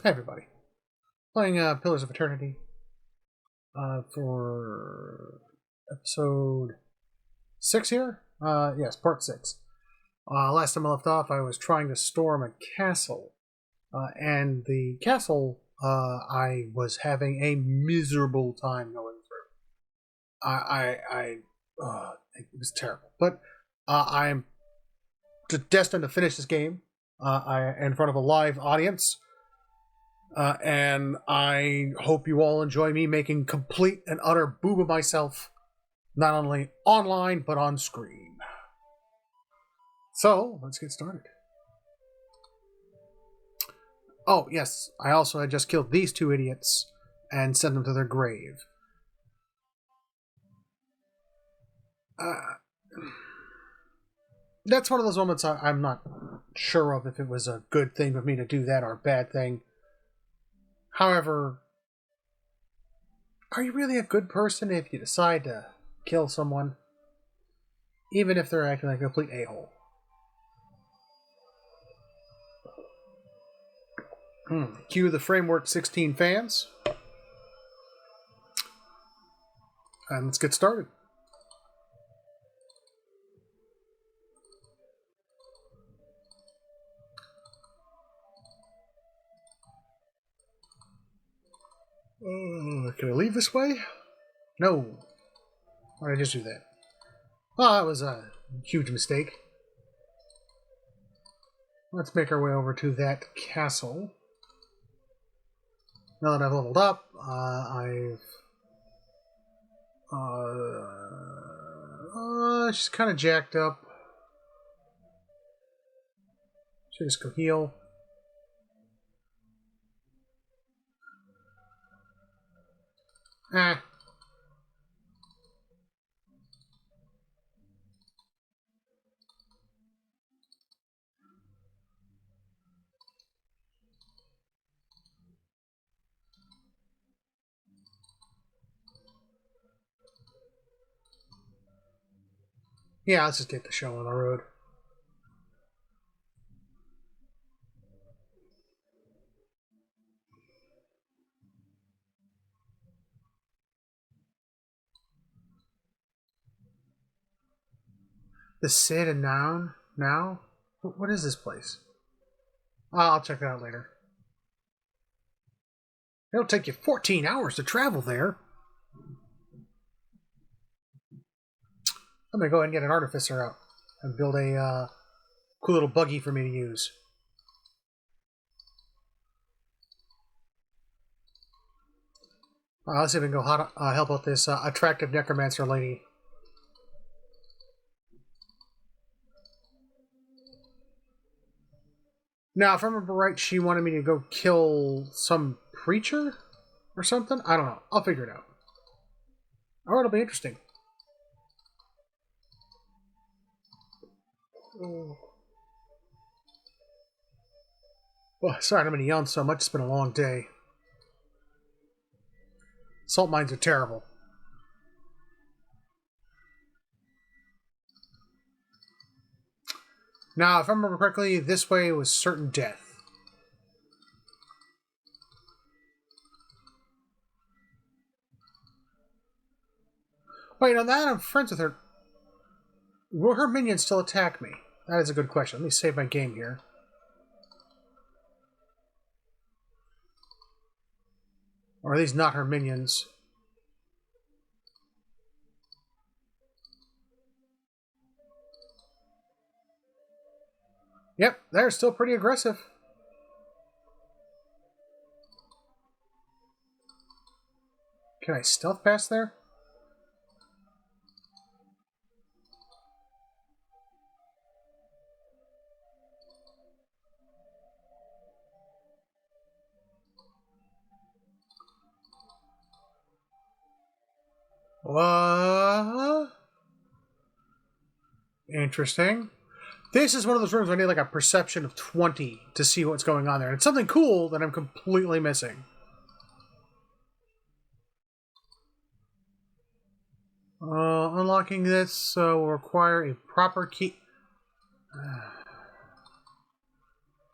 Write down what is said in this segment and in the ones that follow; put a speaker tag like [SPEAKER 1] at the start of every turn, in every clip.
[SPEAKER 1] Hi, everybody. Playing Pillars of Eternity for episode 6 here? Yes, part 6. Last time I left off, I was trying to storm a castle. And the castle, I was having a miserable time going through. It was terrible. But I'm destined to finish this game in front of a live audience. And I hope you all enjoy me making complete and utter boob of myself, not only online, but on screen. So, let's get started. Oh, yes, I also had just killed these two idiots and sent them to their grave. That's one of those moments I'm not sure of if it was a good thing for me to do that or a bad thing. However, are you really a good person if you decide to kill someone? Even if they're acting like a complete a-hole. Cue the Framework 16 fans. And let's get started. Can I leave this way? No. Why did I just do that? Oh, that was a huge mistake. Let's make our way over to that castle. Now that I've leveled up, she's kind of jacked up. Should just go heal. Ah. Yeah, let's just get the show on the road. The Sid and Now? What is this place? Oh, I'll check it out later. It'll take you 14 hours to travel there. I'm gonna go ahead and get an artificer out and build a cool little buggy for me to use. Let's see if we can go help out this attractive necromancer lady. Now, if I remember right, she wanted me to go kill some preacher or something? I don't know. I'll figure it out. Or it'll be interesting. Oh. Well, sorry, I'm going to yawn so much. It's been a long day. Salt mines are terrible. Now, if I remember correctly, this way was certain death. Wait, on that I'm friends with her. Will her minions still attack me? That is a good question. Let me save my game here. Or are these not her minions? Yep, they're still pretty aggressive. Can I stealth past there? What? Interesting. This is one of those rooms where I need like a perception of 20 to see what's going on there. It's something cool that I'm completely missing. Unlocking this will require a proper key.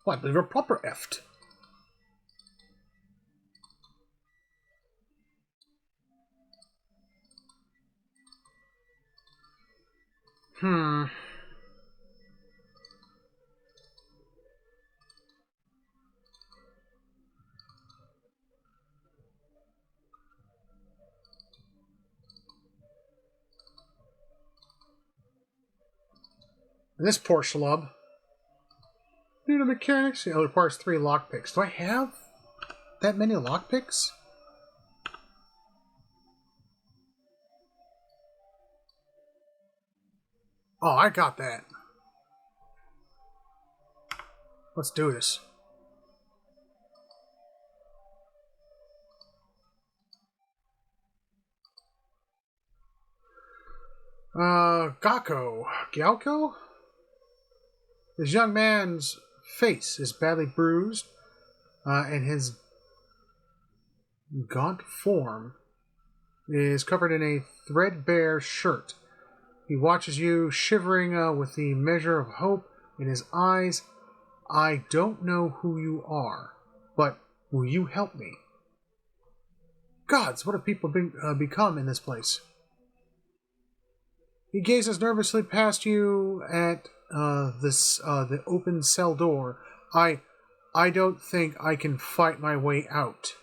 [SPEAKER 1] What? They were proper effed. Hmm. This poor schlub. New mechanics. It requires 3 lockpicks. Do I have that many lockpicks? Oh, I got that. Let's do this. Gyalko? This young man's face is badly bruised, and his gaunt form is covered in a threadbare shirt. He watches you, shivering with the measure of hope in his eyes. I don't know who you are, but will you help me? Gods, what have people become in this place? He gazes nervously past you at the open cell door. I don't think I can fight my way out.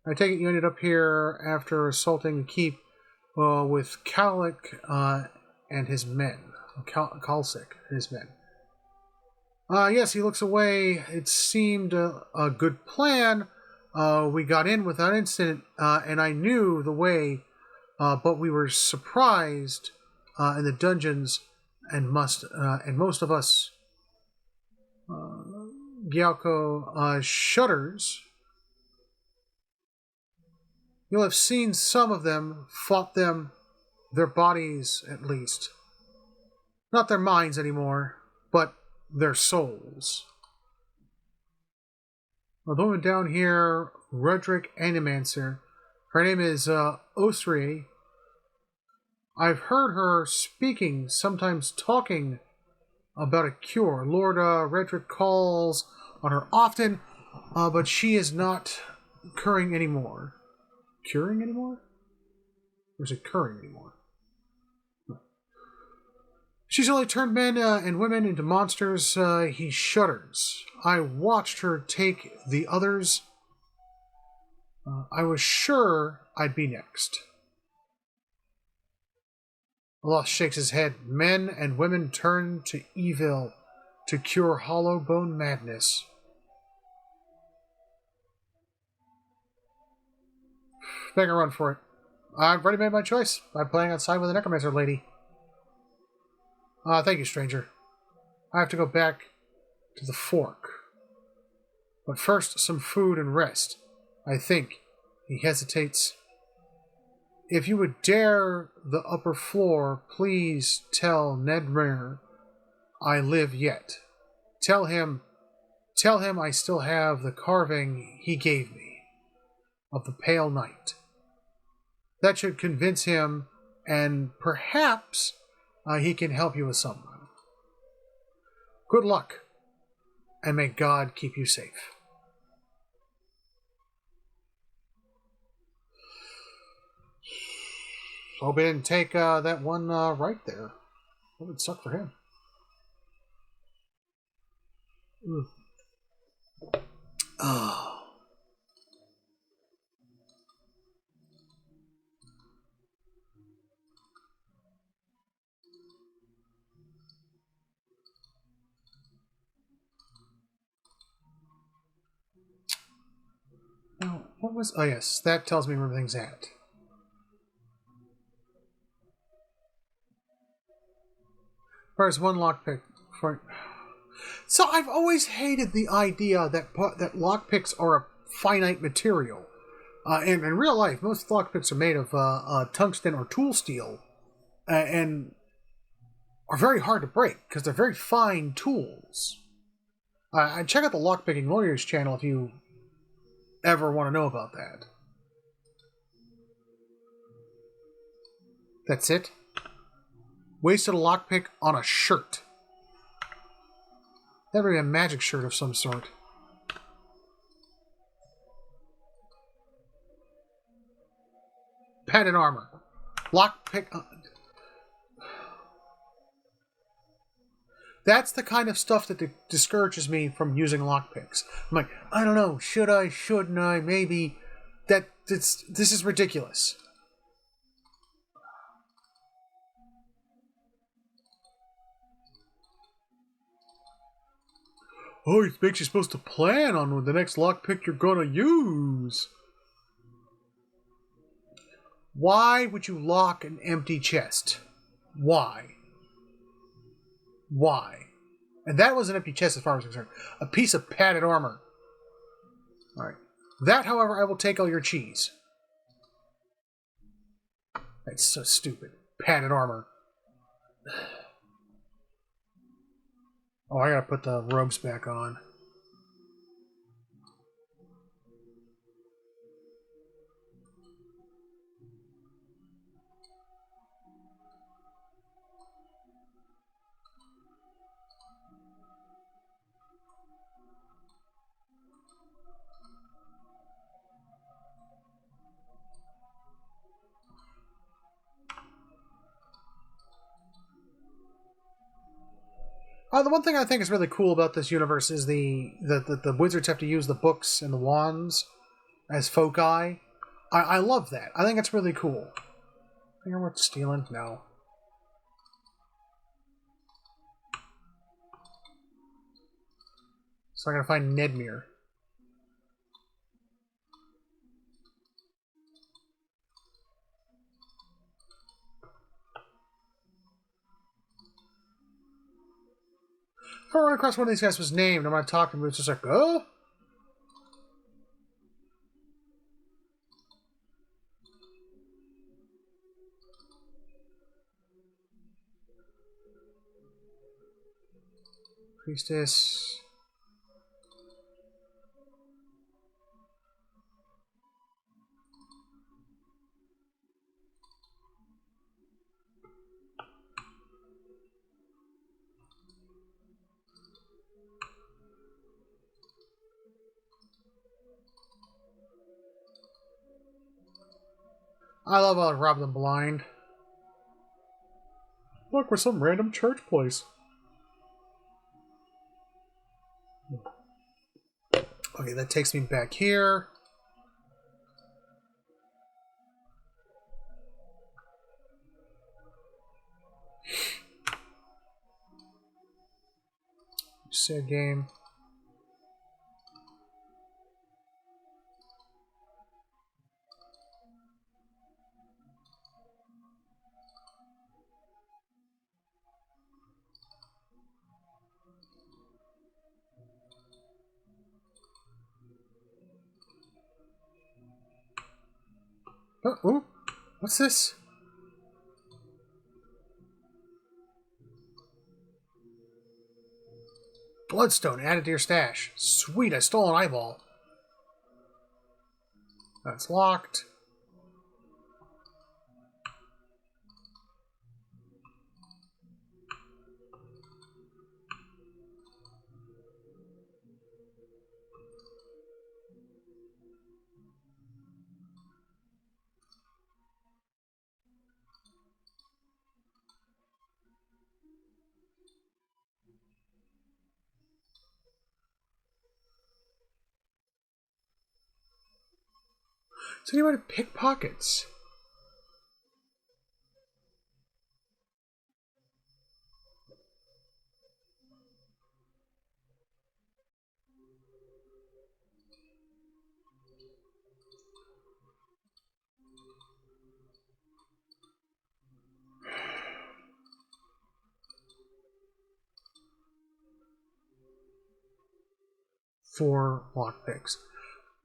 [SPEAKER 1] I take it you ended up here after assaulting the keep with Kalik and his men. Kalsik and his men. Yes, he looks away. It seemed a good plan. We got in without incident, and I knew the way, but we were surprised in the dungeons, and most of us, Gyalko shudders. You'll have seen some of them, fought them, their bodies at least. Not their minds anymore, but their souls. The woman down here, Roderick Animancer, her name is Osri. I've heard her speaking, sometimes talking about a cure. Lord Redrick calls on her often, but she is not curing anymore. Curing anymore? Or is it curing anymore? She's only turned men and women into monsters. He shudders. I watched her take the others. I was sure I'd be next. Allah shakes his head. Men and women turn to evil to cure hollow bone madness. Make a run for it. I've already made my choice. I'm playing outside with the necromancer lady. Thank you, stranger. I have to go back to the fork. But first, some food and rest. I think. He hesitates. If you would dare the upper floor, please tell Nedmer I live yet. Tell him I still have the carving he gave me of the pale knight. That should convince him, and perhaps he can help you with someone. Good luck, and may God keep you safe. Hope he didn't take that one right there. That would suck for him. Oh. Oh, what was... Oh, yes. That tells me where everything's at. There's one lockpick. So I've always hated the idea that lockpicks are a finite material. And in real life, most lockpicks are made of tungsten or tool steel. And are very hard to break because they're very fine tools. Check out the Lockpicking Lawyers channel if you ever want to know about that. That's it. Wasted a lockpick on a shirt. That would be a magic shirt of some sort. Padded armor. Lockpick. That's the kind of stuff that discourages me from using lockpicks. I'm like, I don't know, should I, shouldn't I, maybe. This is ridiculous. Oh, it makes you supposed to plan on the next lockpick you're gonna use. Why would you lock an empty chest? Why? Why? And that was an empty chest as far as I'm concerned. A piece of padded armor. Alright. That, however, I will take all your cheese. That's so stupid. Padded armor. Oh, I gotta put the robes back on. The one thing I think is really cool about this universe is the wizards have to use the books and the wands as foci. I love that. I think it's really cool. I think I'm worth stealing? No. So I gotta find Nedmir. If I run across one of these guys was named, I'm gonna talk to him, it's just like, oh? Priestess. I love how I rob them blind. Look, we're some random church place. Okay, that takes me back here. Save game. Oh, ooh, what's this? Bloodstone added to your stash. Sweet, I stole an eyeball. That's locked. So you want to pickpockets? For lockpicks.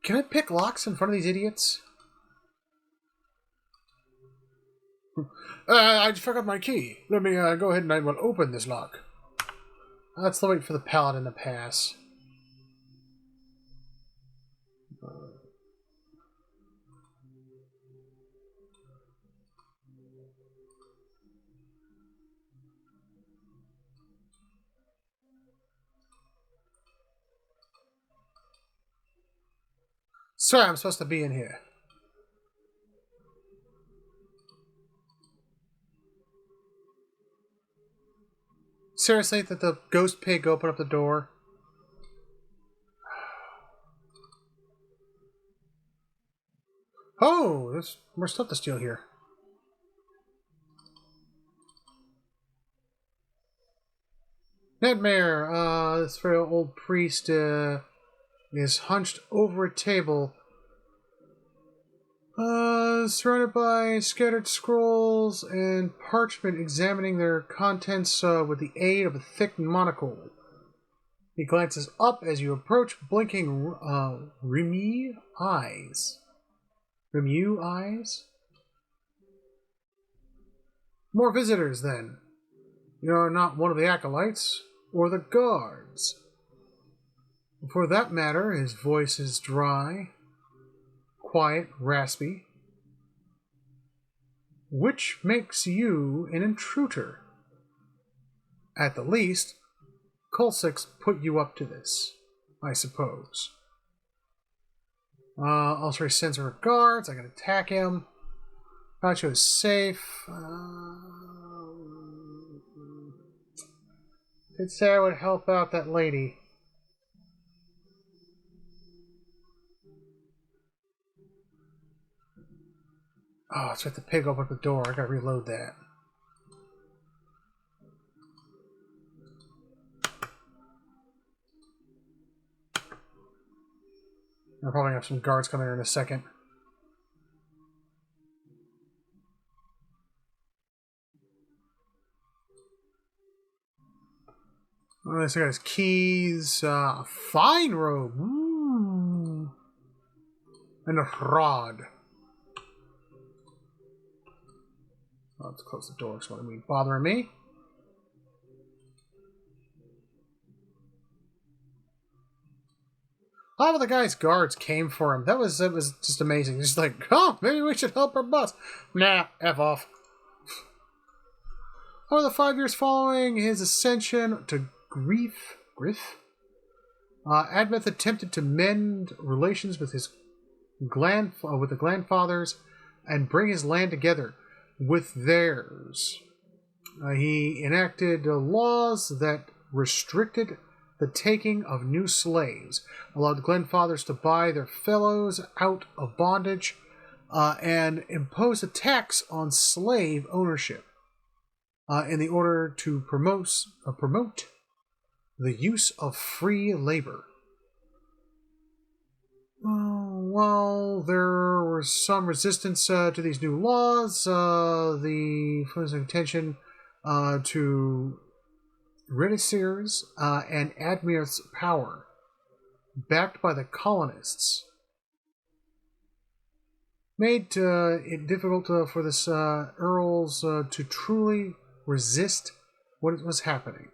[SPEAKER 1] Can I pick locks in front of these idiots? I just forgot my key. Let me go ahead and I will open this lock. Let's wait for the paladin to pass. Sorry, I'm supposed to be in here. Seriously, that the ghost pig opened up the door? Oh, there's more stuff to steal here. Nightmare, this very old priest is hunched over a table, surrounded by scattered scrolls and parchment, examining their contents with the aid of a thick monocle. He glances up as you approach, blinking Remy eyes. Remu eyes? More visitors, then. You're not one of the acolytes, or the guards. For that matter, his voice is dry, quiet, raspy. Which makes you an intruder. At the least, Kulsix put you up to this, I suppose. Also, he sends her guards. I can attack him. Pacho is safe. Did say I would help out that lady. Oh, it's right. The pig opened the door. I gotta reload that. I'll probably have some guards coming here in a second. Oh, this guy's keys. Fine robe. Ooh. And a rod. Oh, let's close the door so it won't be bothering me. All of the guy's guards came for him. It was just amazing. Just like, oh, maybe we should help our boss. Nah, F off. Over the 5 years following his ascension to Griff, Admeth attempted to mend relations with his the Glandfathers and bring his land together with theirs. He enacted laws that restricted the taking of new slaves, allowed the Glandfathers to buy their fellows out of bondage, and imposed a tax on slave ownership in the order to promote the use of free labor. While there was some resistance to these new laws, the first attention to Renaissance and Admir's power, backed by the colonists, made it difficult for the earls to truly resist what was happening.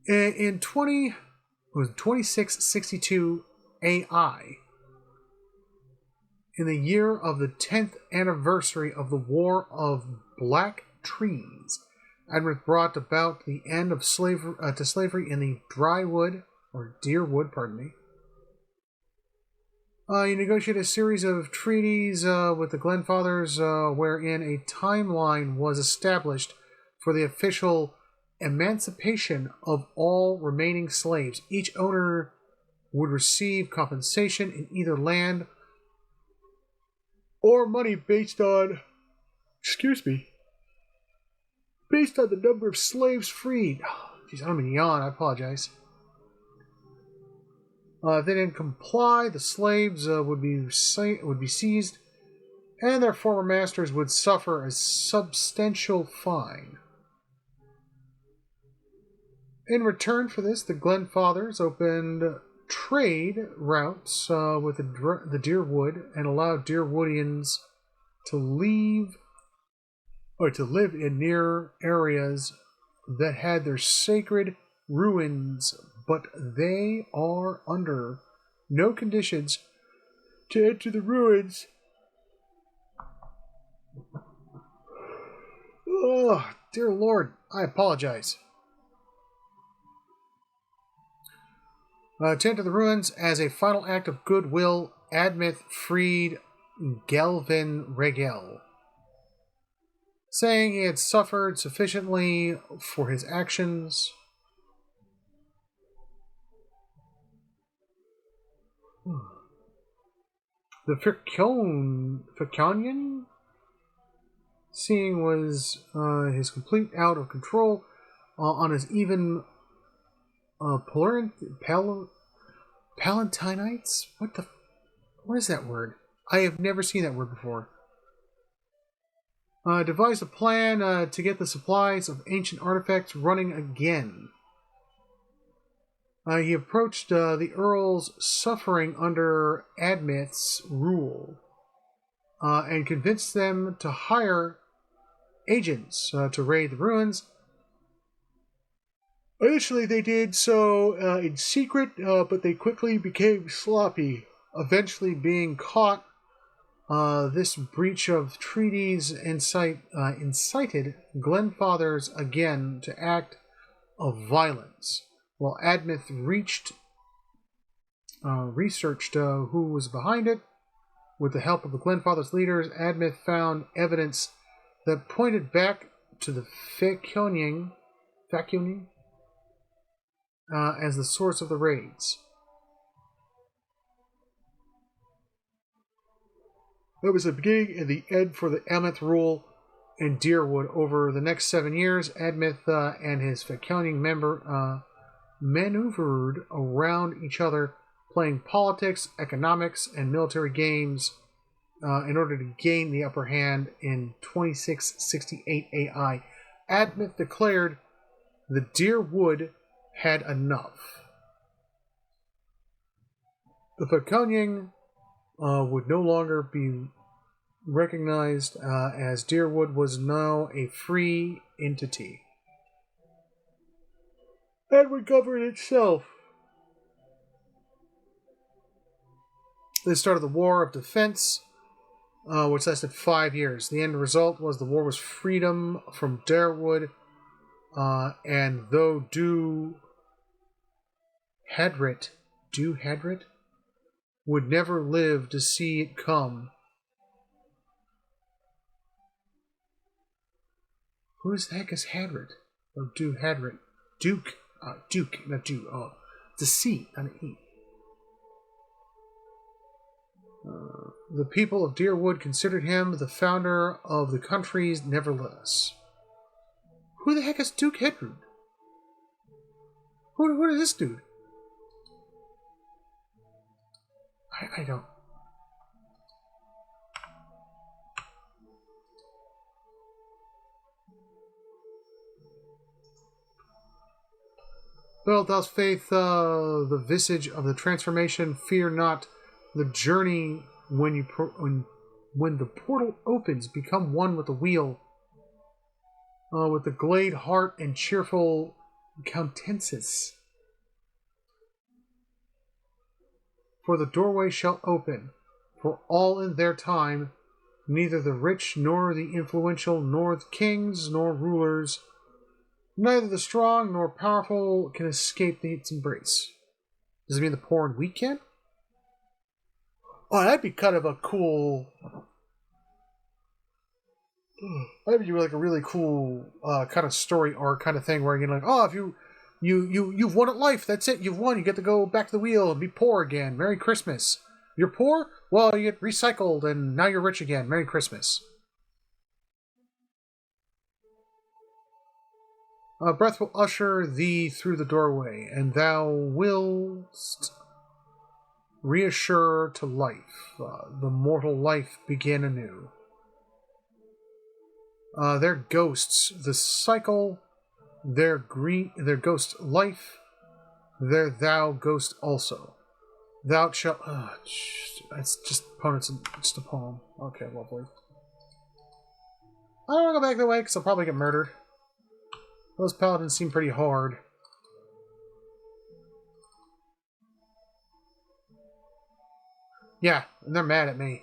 [SPEAKER 1] In 2662 AI, in the year of the 10th anniversary of the War of Black Trees, Admeth brought about the end of slavery in the Deerwood, pardon me. He negotiated a series of treaties with the Glandfathers, wherein a timeline was established for the official emancipation of all remaining slaves. Each owner would receive compensation in either land or money based on the number of slaves freed. Jeez, I don't mean yawn, I apologize. If they didn't comply, the slaves would be seized, and their former masters would suffer a substantial fine. In return for this, the Glandfathers opened trade routes with the Deerwood and allowed Deerwoodians to live in near areas that had their sacred ruins, but they are under no conditions to enter the ruins. Oh, dear Lord, I apologize. To enter the ruins as a final act of goodwill, Admeth freed Gelvin Regel. saying he had suffered sufficiently for his actions. The Ficonian seeing was his complete out of control on his even Palantinites? What is that word? I have never seen that word before. Devised a plan to get the supplies of ancient artifacts running again. He approached the Earls suffering under Admeth's rule and convinced them to hire agents to raid the ruins. Initially, they did so in secret, but they quickly became sloppy, eventually being caught. This breach of treaties incited Glenfathers again to act of violence. While Admeth researched who was behind it, with the help of the Glenfathers leaders, Admeth found evidence that pointed back to the Ficonian as the source of the raids. It was the beginning and the end for the Admeth rule in Deerwood. Over the next 7 years, Admeth and his Ficonian member maneuvered around each other, playing politics, economics, and military games in order to gain the upper hand in 2668 AI. Admeth declared the Deerwood had enough. The Ficonian would no longer be recognized as Deerwood was now a free entity and would govern itself. They started the War of Defense, which lasted 5 years. The end result was the war was freedom from Deerwood, and though Du Hadrit would never live to see it come. Who the heck is Hadrit? Or Du Hadrit? Duke, not Du. Oh, it's a C, not an E. The people of Deerwood considered him the founder of the countries, nevertheless. Who the heck is Duke Hadrit? Who is this dude? I don't. Well, thou faith, the visage of the transformation, fear not the journey when the portal opens, become one with the wheel, with the glade heart and cheerful countenances. For the doorway shall open, for all in their time, neither the rich nor the influential, nor the kings nor rulers, neither the strong nor powerful can escape its embrace. Does it mean the poor and weak can? Oh, that'd be kind of a cool. That'd be like a really cool kind of story arc kind of thing where you're like, oh, if you've won at life, that's it, you've won. You get to go back to the wheel and be poor again. Merry Christmas. You're poor? Well, you get recycled and now you're rich again. Merry Christmas. Breath will usher thee through the doorway, and thou wilt reassure to life. The mortal life begin anew. Their ghosts, the cycle, their ghost life, their thou ghost also. Thou shalt. It's just opponents. Just a poem. Okay, lovely. I don't want to go back that way because I'll probably get murdered. Those paladins seem pretty hard. Yeah, and they're mad at me.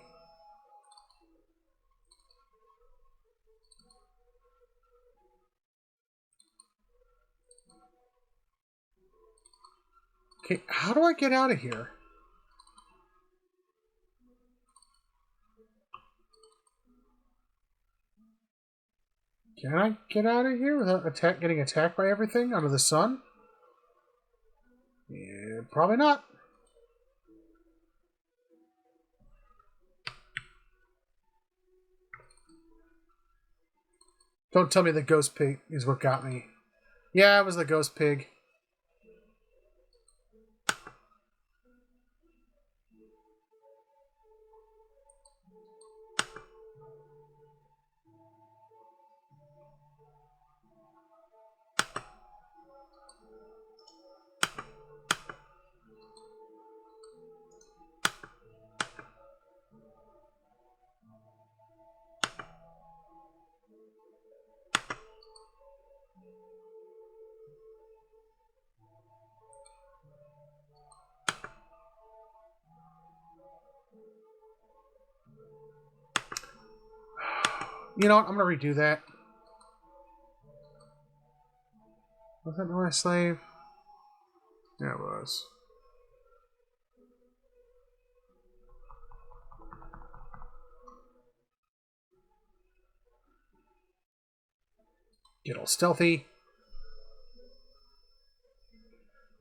[SPEAKER 1] Okay, how do I get out of here? Can I get out of here without getting attacked by everything under the sun? Yeah, probably not. Don't tell me the ghost pig is what got me. Yeah, it was the ghost pig. You know what? I'm going to redo that. Was that my slave? Yeah, it was. Get all stealthy.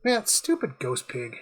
[SPEAKER 1] Man, that stupid ghost pig.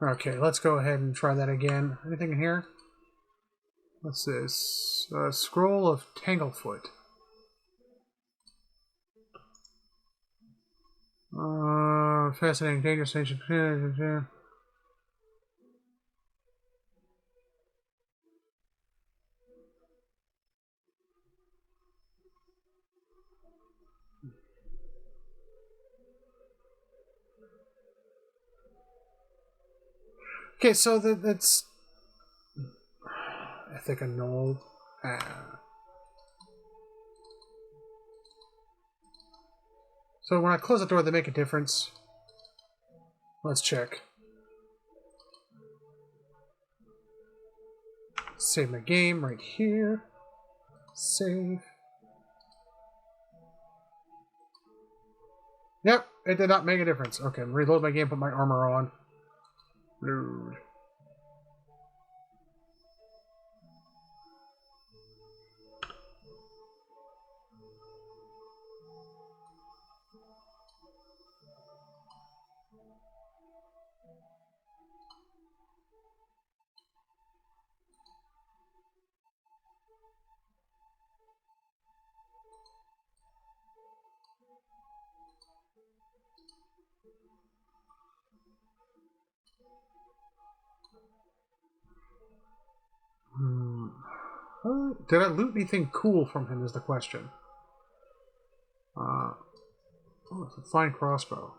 [SPEAKER 1] Okay, let's go ahead and try that again. Anything in here? What's this? Scroll of Tanglefoot. Fascinating, dangerous, ancient. Okay, so that's. I think a null. So when I close the door, they make a difference. Let's check. Save my game right here. Save. Yep, it did not make a difference. Okay, reload my game, put my armor on. Load. Did I loot anything cool from him is the question. Oh, it's a fine crossbow.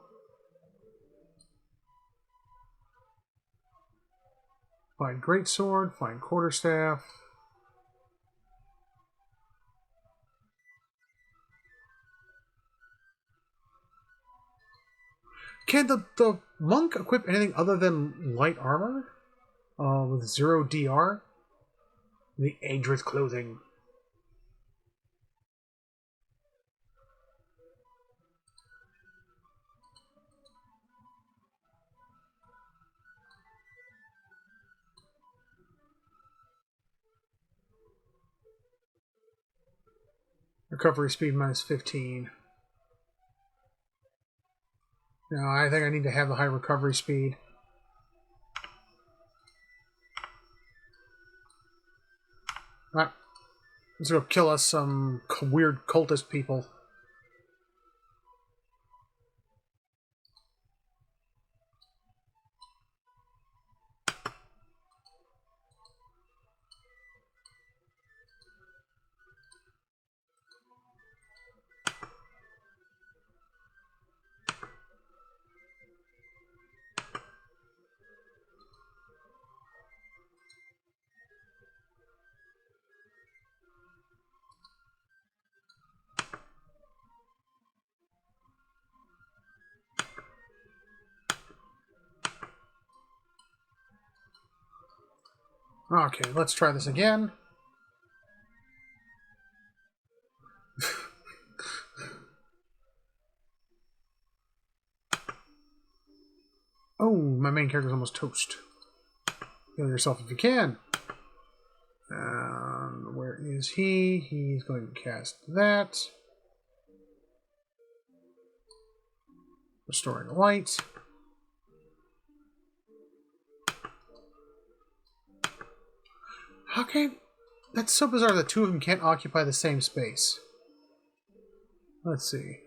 [SPEAKER 1] Fine greatsword, fine quarterstaff. Can the monk equip anything other than light armor? With 0 DR? The Aedrith clothing. Recovery speed minus 15. No, I think I need to have the high recovery speed. Alright. Let's go kill us some weird cultist people. Okay, let's try this again. Oh, my main character's almost toast. Heal yourself if you can. Where is he? He's going to cast that. Restoring light. How can... That's so bizarre the two of them can't occupy the same space. Let's see.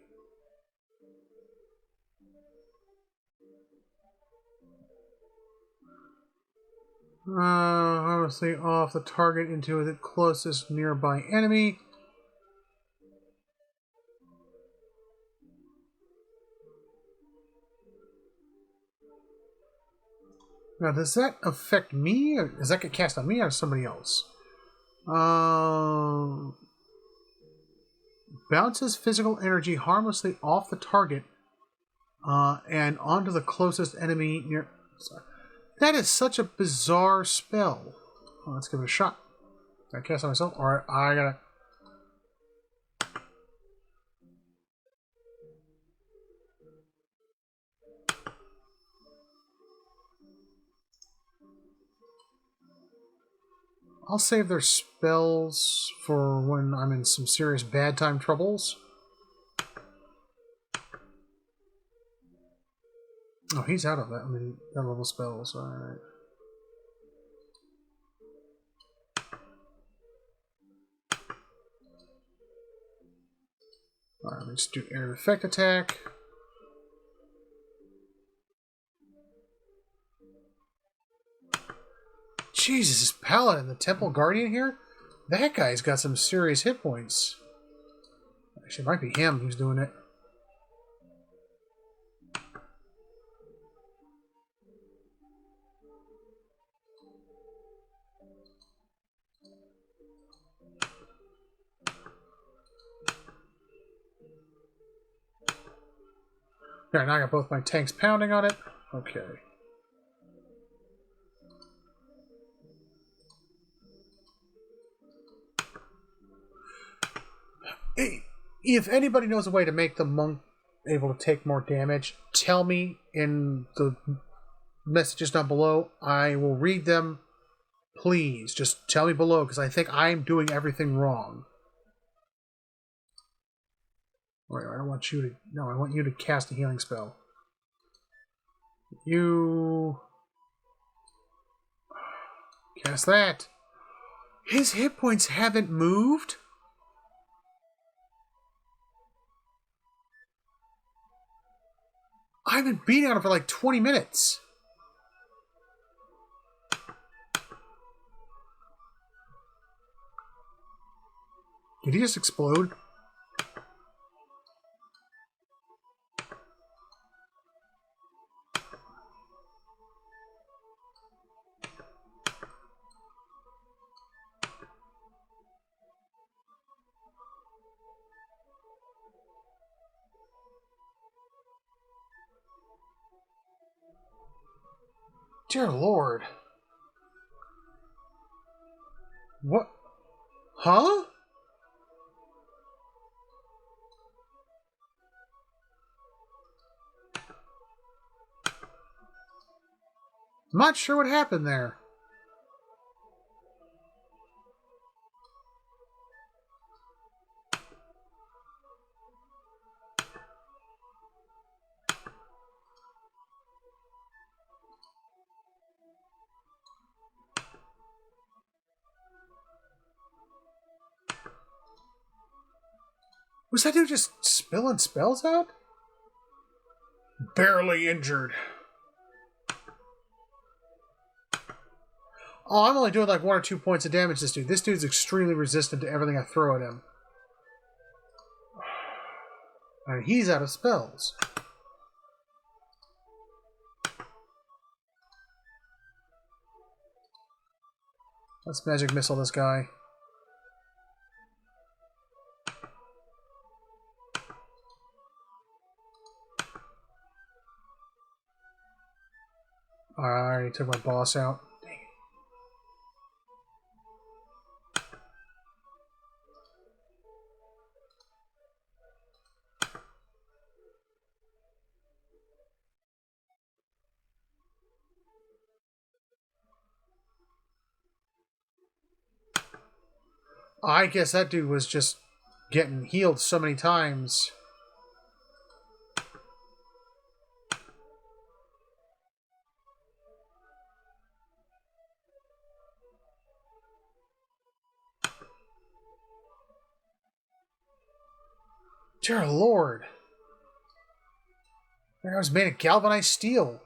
[SPEAKER 1] Obviously off the target into the closest nearby enemy. Now, does that affect me? Or does that get cast on me or somebody else? Bounces physical energy harmlessly off the target and onto the closest enemy near... Sorry. That is such a bizarre spell. Well, let's give it a shot. Can I cast on myself? Alright, I gotta... I'll save their spells for when I'm in some serious bad time troubles. Oh, he's out of that. I mean, that level spells. Alright. Alright, let's do air effect attack. Jesus, this Paladin, the Temple Guardian here? That guy's got some serious hit points. Actually, it might be him who's doing it. Alright, now I got both my tanks pounding on it. Okay. If anybody knows a way to make the monk able to take more damage, tell me in the messages down below. I will read them. Please, just tell me below, because I think I'm doing everything wrong. Wait, I don't want you to... No, I want you to cast a healing spell. You... Cast that. His hit points haven't moved? I've been beating on him for like 20 minutes. Did he just explode? Dear Lord. What? Huh? I'm not sure what happened there. Was that dude just spilling spells out? Barely injured. Oh, I'm only doing like 1 or 2 points of damage to this dude. This dude's extremely resistant to everything I throw at him. And he's out of spells. Let's magic missile this guy. I already took my boss out. Dang it. I guess that dude was just getting healed so many times. Dear Lord. I was made of galvanized steel.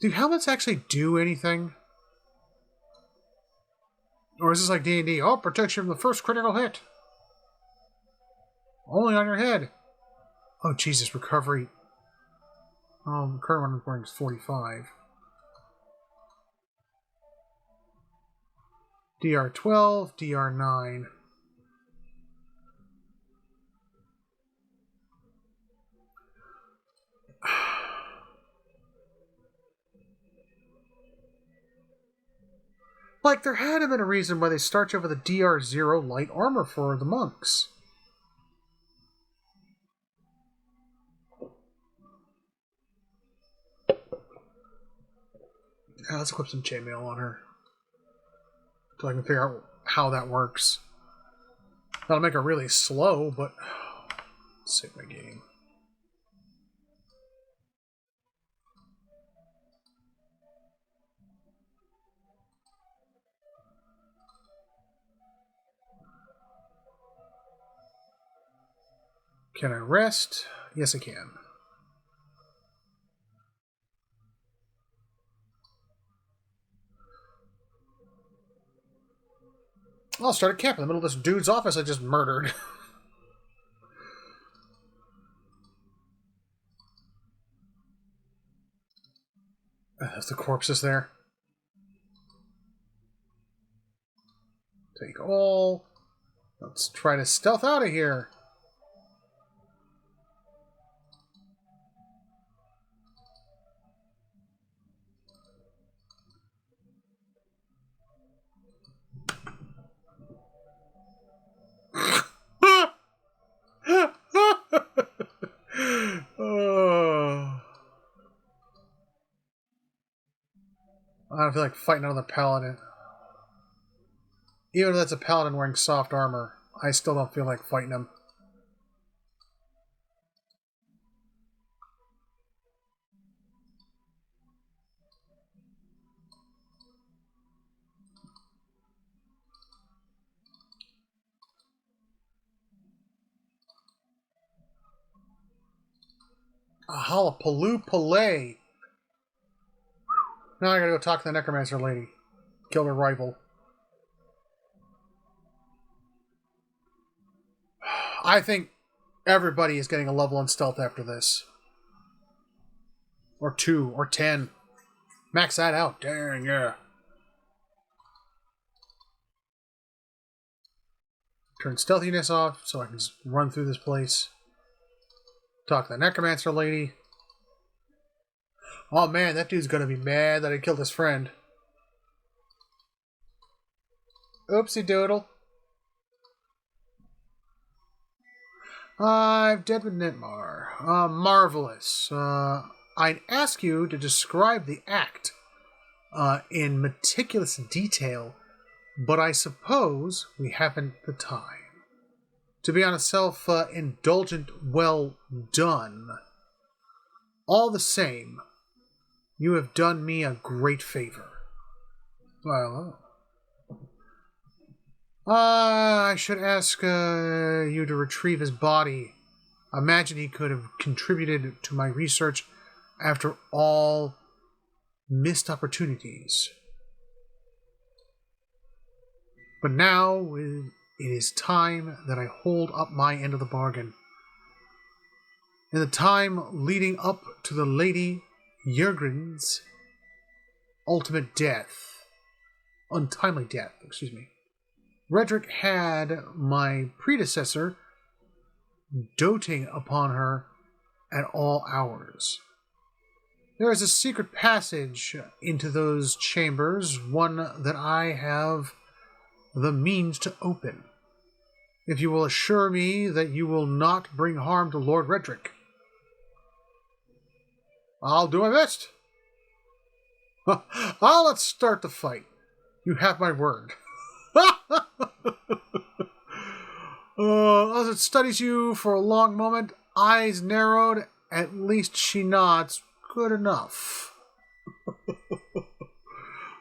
[SPEAKER 1] Do helmets actually do anything? Or is this like D&D? Oh, protects you from the first critical hit. Only on your head. Oh, Jesus, recovery. The current one I'm wearing is 45. DR12, DR9. Like, there had to have been a reason why they start you with a DR0 light armor for the monks. Let's equip some chainmail on her. So I can figure out how that works. That'll make her really slow, but... Save my game. Can I rest? Yes, I can. I'll start a camp in the middle of this dude's office I just murdered. There's the corpses there. Take all. Let's try to stealth out of here. Oh. I don't feel like fighting another paladin. Even if that's a paladin wearing soft armor, I still don't feel like fighting him. Ahalapaloo-palay. Now I gotta go talk to the necromancer lady. Kill her rival. I think everybody is getting a level in stealth after this. Or 2, or 10. Max that out. Dang, yeah. Turn stealthiness off so I can just run through this place. Talk to the necromancer lady. Oh man, that dude's gonna be mad that I killed his friend. Oopsie doodle. I've dead with Nitmar. Marvelous. I'd ask you to describe the act in meticulous detail, but I suppose we haven't the time. To be on a self-indulgent well done. All the same, you have done me a great favor. Well, I should ask you to retrieve his body. Imagine he could have contributed to my research after all missed opportunities. But now it is time that I hold up my end of the bargain. In the time leading up to the Lady Jurgen's ultimate death, untimely death, Redrick had my predecessor doting upon her at all hours. There is a secret passage into those chambers, one that I have the means to open. If you will assure me that you will not bring harm to Lord Redrick. I'll do my best. Let's start the fight. You have my word. As it studies you for a long moment, eyes narrowed, at least she nods. Good enough.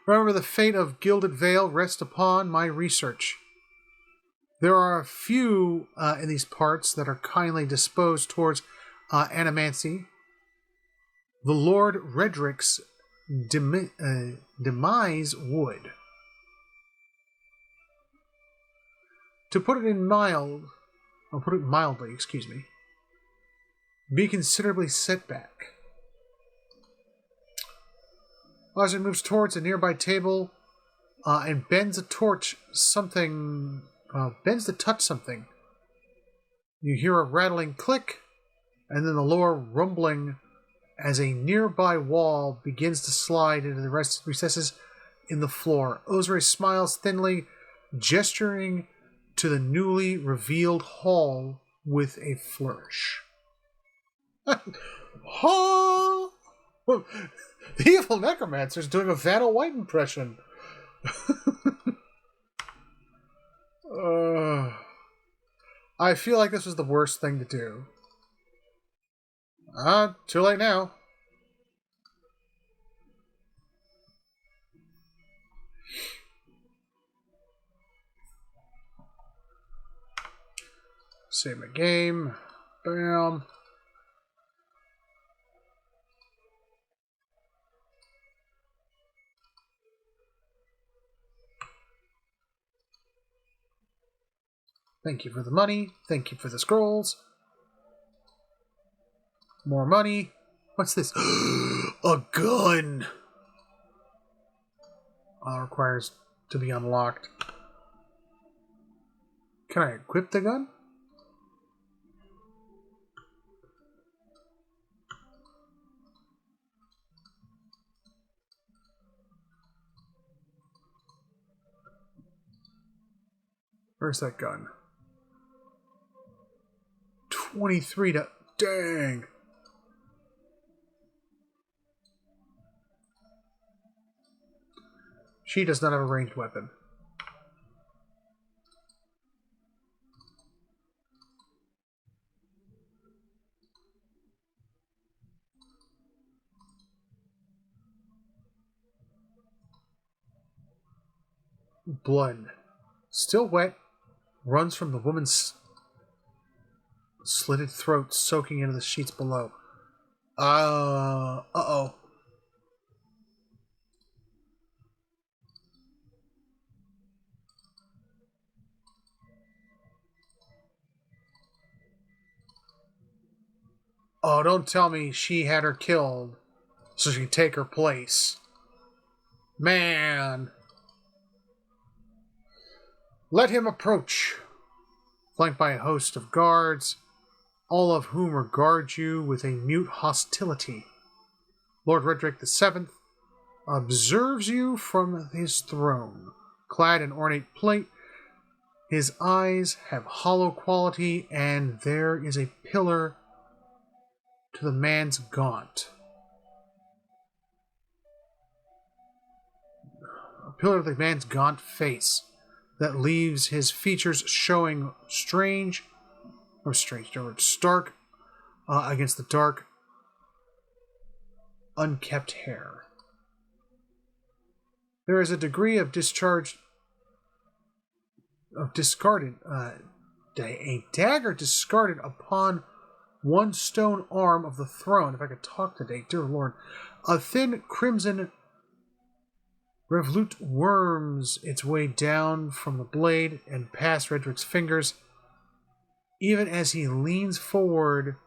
[SPEAKER 1] Remember, the fate of Gilded Vale rests upon my research. There are a few in these parts that are kindly disposed towards animancy. The Lord Redrick's demise would. To put it mildly, be considerably set back. As it moves towards a nearby table and bends to touch something, you hear a rattling click, and then the lower rumbling as a nearby wall begins to slide into the recesses in the floor. Osre smiles thinly, gesturing to the newly revealed hall with a flourish. Ha! The evil necromancer's doing a Vanna White impression. I feel like this was the worst thing to do. Too late now. Save my game. Bam. Thank you for the money. Thank you for the scrolls. More money. What's this? A gun! Requires to be unlocked. Can I equip the gun? Where's that gun? 23 to... Dang! She does not have a ranged weapon. Blood. Still wet. Runs from the woman's slitted throat, soaking into the sheets below. Uh-oh. Oh, don't tell me she had her killed so she could take her place. Man. Let him approach. Flanked by a host of guards, all of whom regard you with a mute hostility. Lord Redrick VII observes you from his throne, clad in ornate plate. His eyes have hollow quality, and there is a pillar to the man's gaunt. A pillar to the man's gaunt face that leaves his features showing stark against the dark, unkept hair. There is a degree of discarded, a dagger discarded upon one stone arm of the throne. If I could talk today, dear Lord. A thin crimson revolute worms its way down from the blade and past Redrick's fingers, even as he leans forward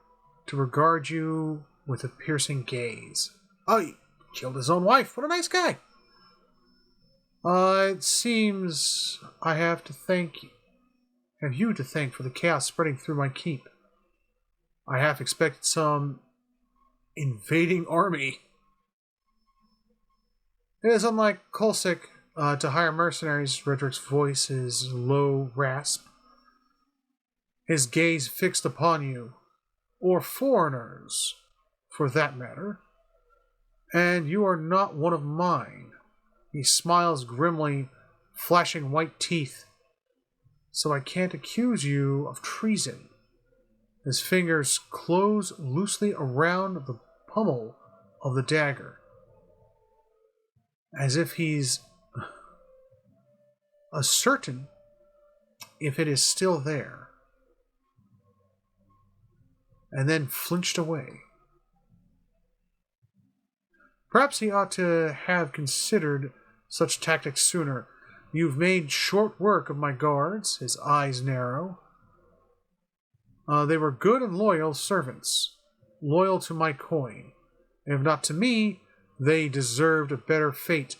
[SPEAKER 1] to regard you with a piercing gaze. Oh, he killed his own wife. What a nice guy. It seems I have you to thank for the chaos spreading through my keep. I half expected some invading army. It is unlike Kolsik to hire mercenaries. Redrick's voice is low rasp. His gaze fixed upon you, or foreigners, for that matter. And you are not one of mine. He smiles grimly, flashing white teeth. So I can't accuse you of treason. His fingers close loosely around the pommel of the dagger, as if he's uncertain if it is still there, and then flinched away. Perhaps he ought to have considered such tactics sooner. You've made short work of my guards. His eyes narrow. They were good and loyal servants, loyal to my coin. If not to me, they deserved a better fate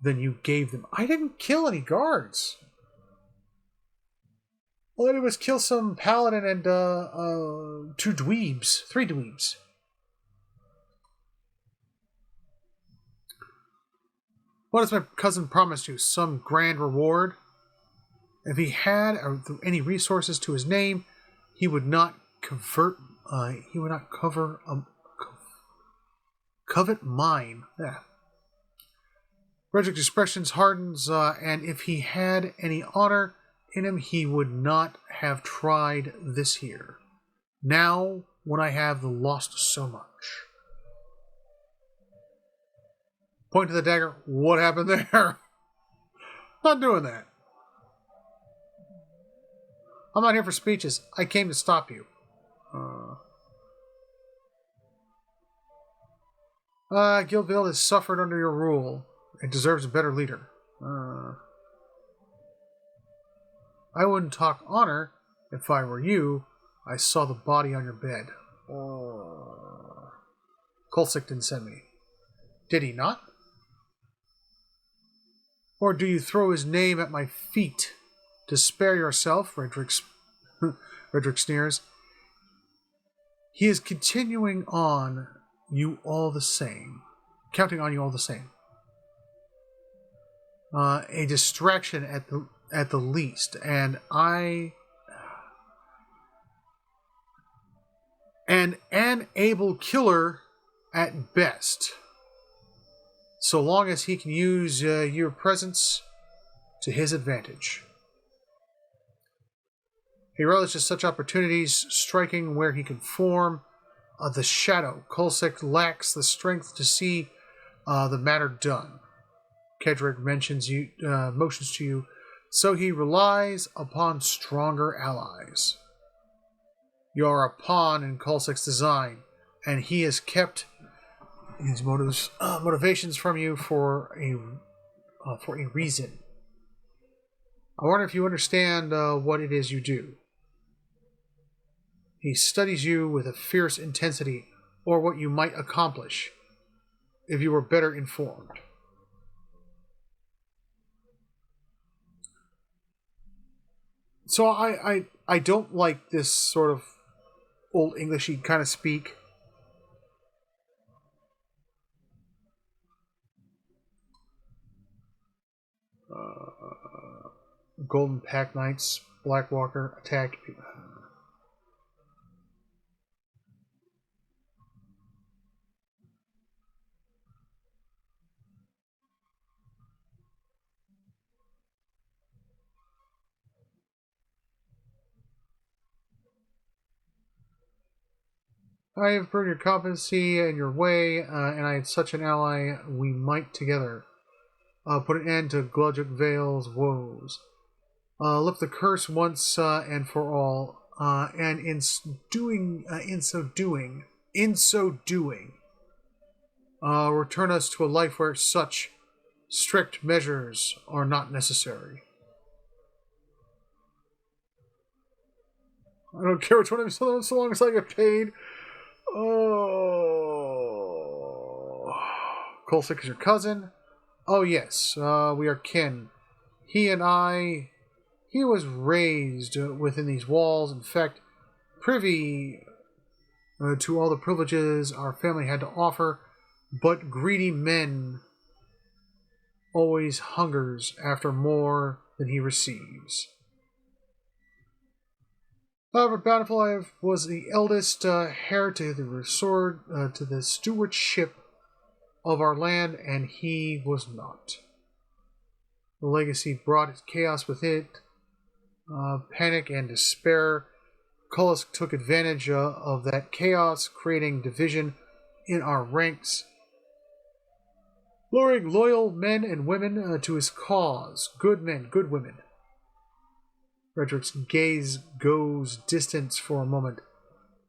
[SPEAKER 1] than you gave them. I didn't kill any guards. All I did was kill some paladin and three dweebs. What has my cousin promised you? Some grand reward? If he had any resources to his name, he would not covet mine. Yeah. Redrick's expressions hardens, and if he had any honor in him, he would not have tried this here. Now, when I have lost so much. Point to the dagger. What happened there? Not doing that. I'm not here for speeches. I came to stop you. Guildville has suffered under your rule. It deserves a better leader. I wouldn't talk honor if I were you. I saw the body on your bed. Kolsik didn't send me. Did he not? Or do you throw his name at my feet to spare yourself? Redrick sneers. He is continuing on you all the same. Counting on you all the same. A distraction at the least, and an able killer at best. So long as he can use your presence to his advantage. He relishes such opportunities, striking where he can form the shadow. Kolsik lacks the strength to see the matter done. Kedrick motions to you, so he relies upon stronger allies. You are a pawn in Kolsik's design, and he has kept his motivations from you for a reason. I wonder if you understand what it is you do. He studies you with a fierce intensity, or what you might accomplish if you were better informed. So I don't like this sort of old Englishy kind of speak. Golden Pack Knights, Blackwalker, attack. I have heard your competency and your way, and I had such an ally, we might together put an end to Gludgic Vale's woes. Lift the curse once and for all, and in so doing, return us to a life where such strict measures are not necessary. I don't care which one of you, so long as I get paid. Oh, Kolsik is your cousin. Oh yes, we are kin. He was raised within these walls. In fact, privy to all the privileges our family had to offer, but greedy men always hungers after more than he receives. However, Bountiful was the eldest heir to the stewardship of our land, and he was not. The legacy brought chaos with it, panic and despair. Cullis took advantage of that chaos, creating division in our ranks, luring loyal men and women to his cause. Good men, good women. Frederick's gaze goes distant for a moment,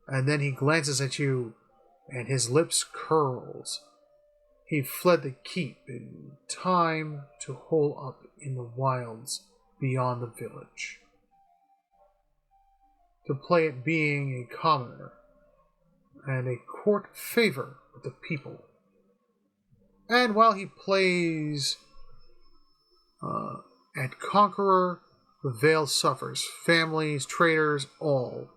[SPEAKER 1] and then he glances at you, and his lips curls. He fled the keep in time to hole up in the wilds beyond the village, to play at being a commoner and a court favor with the people. And while he plays at conqueror, the Vale suffers. Families, traders, all.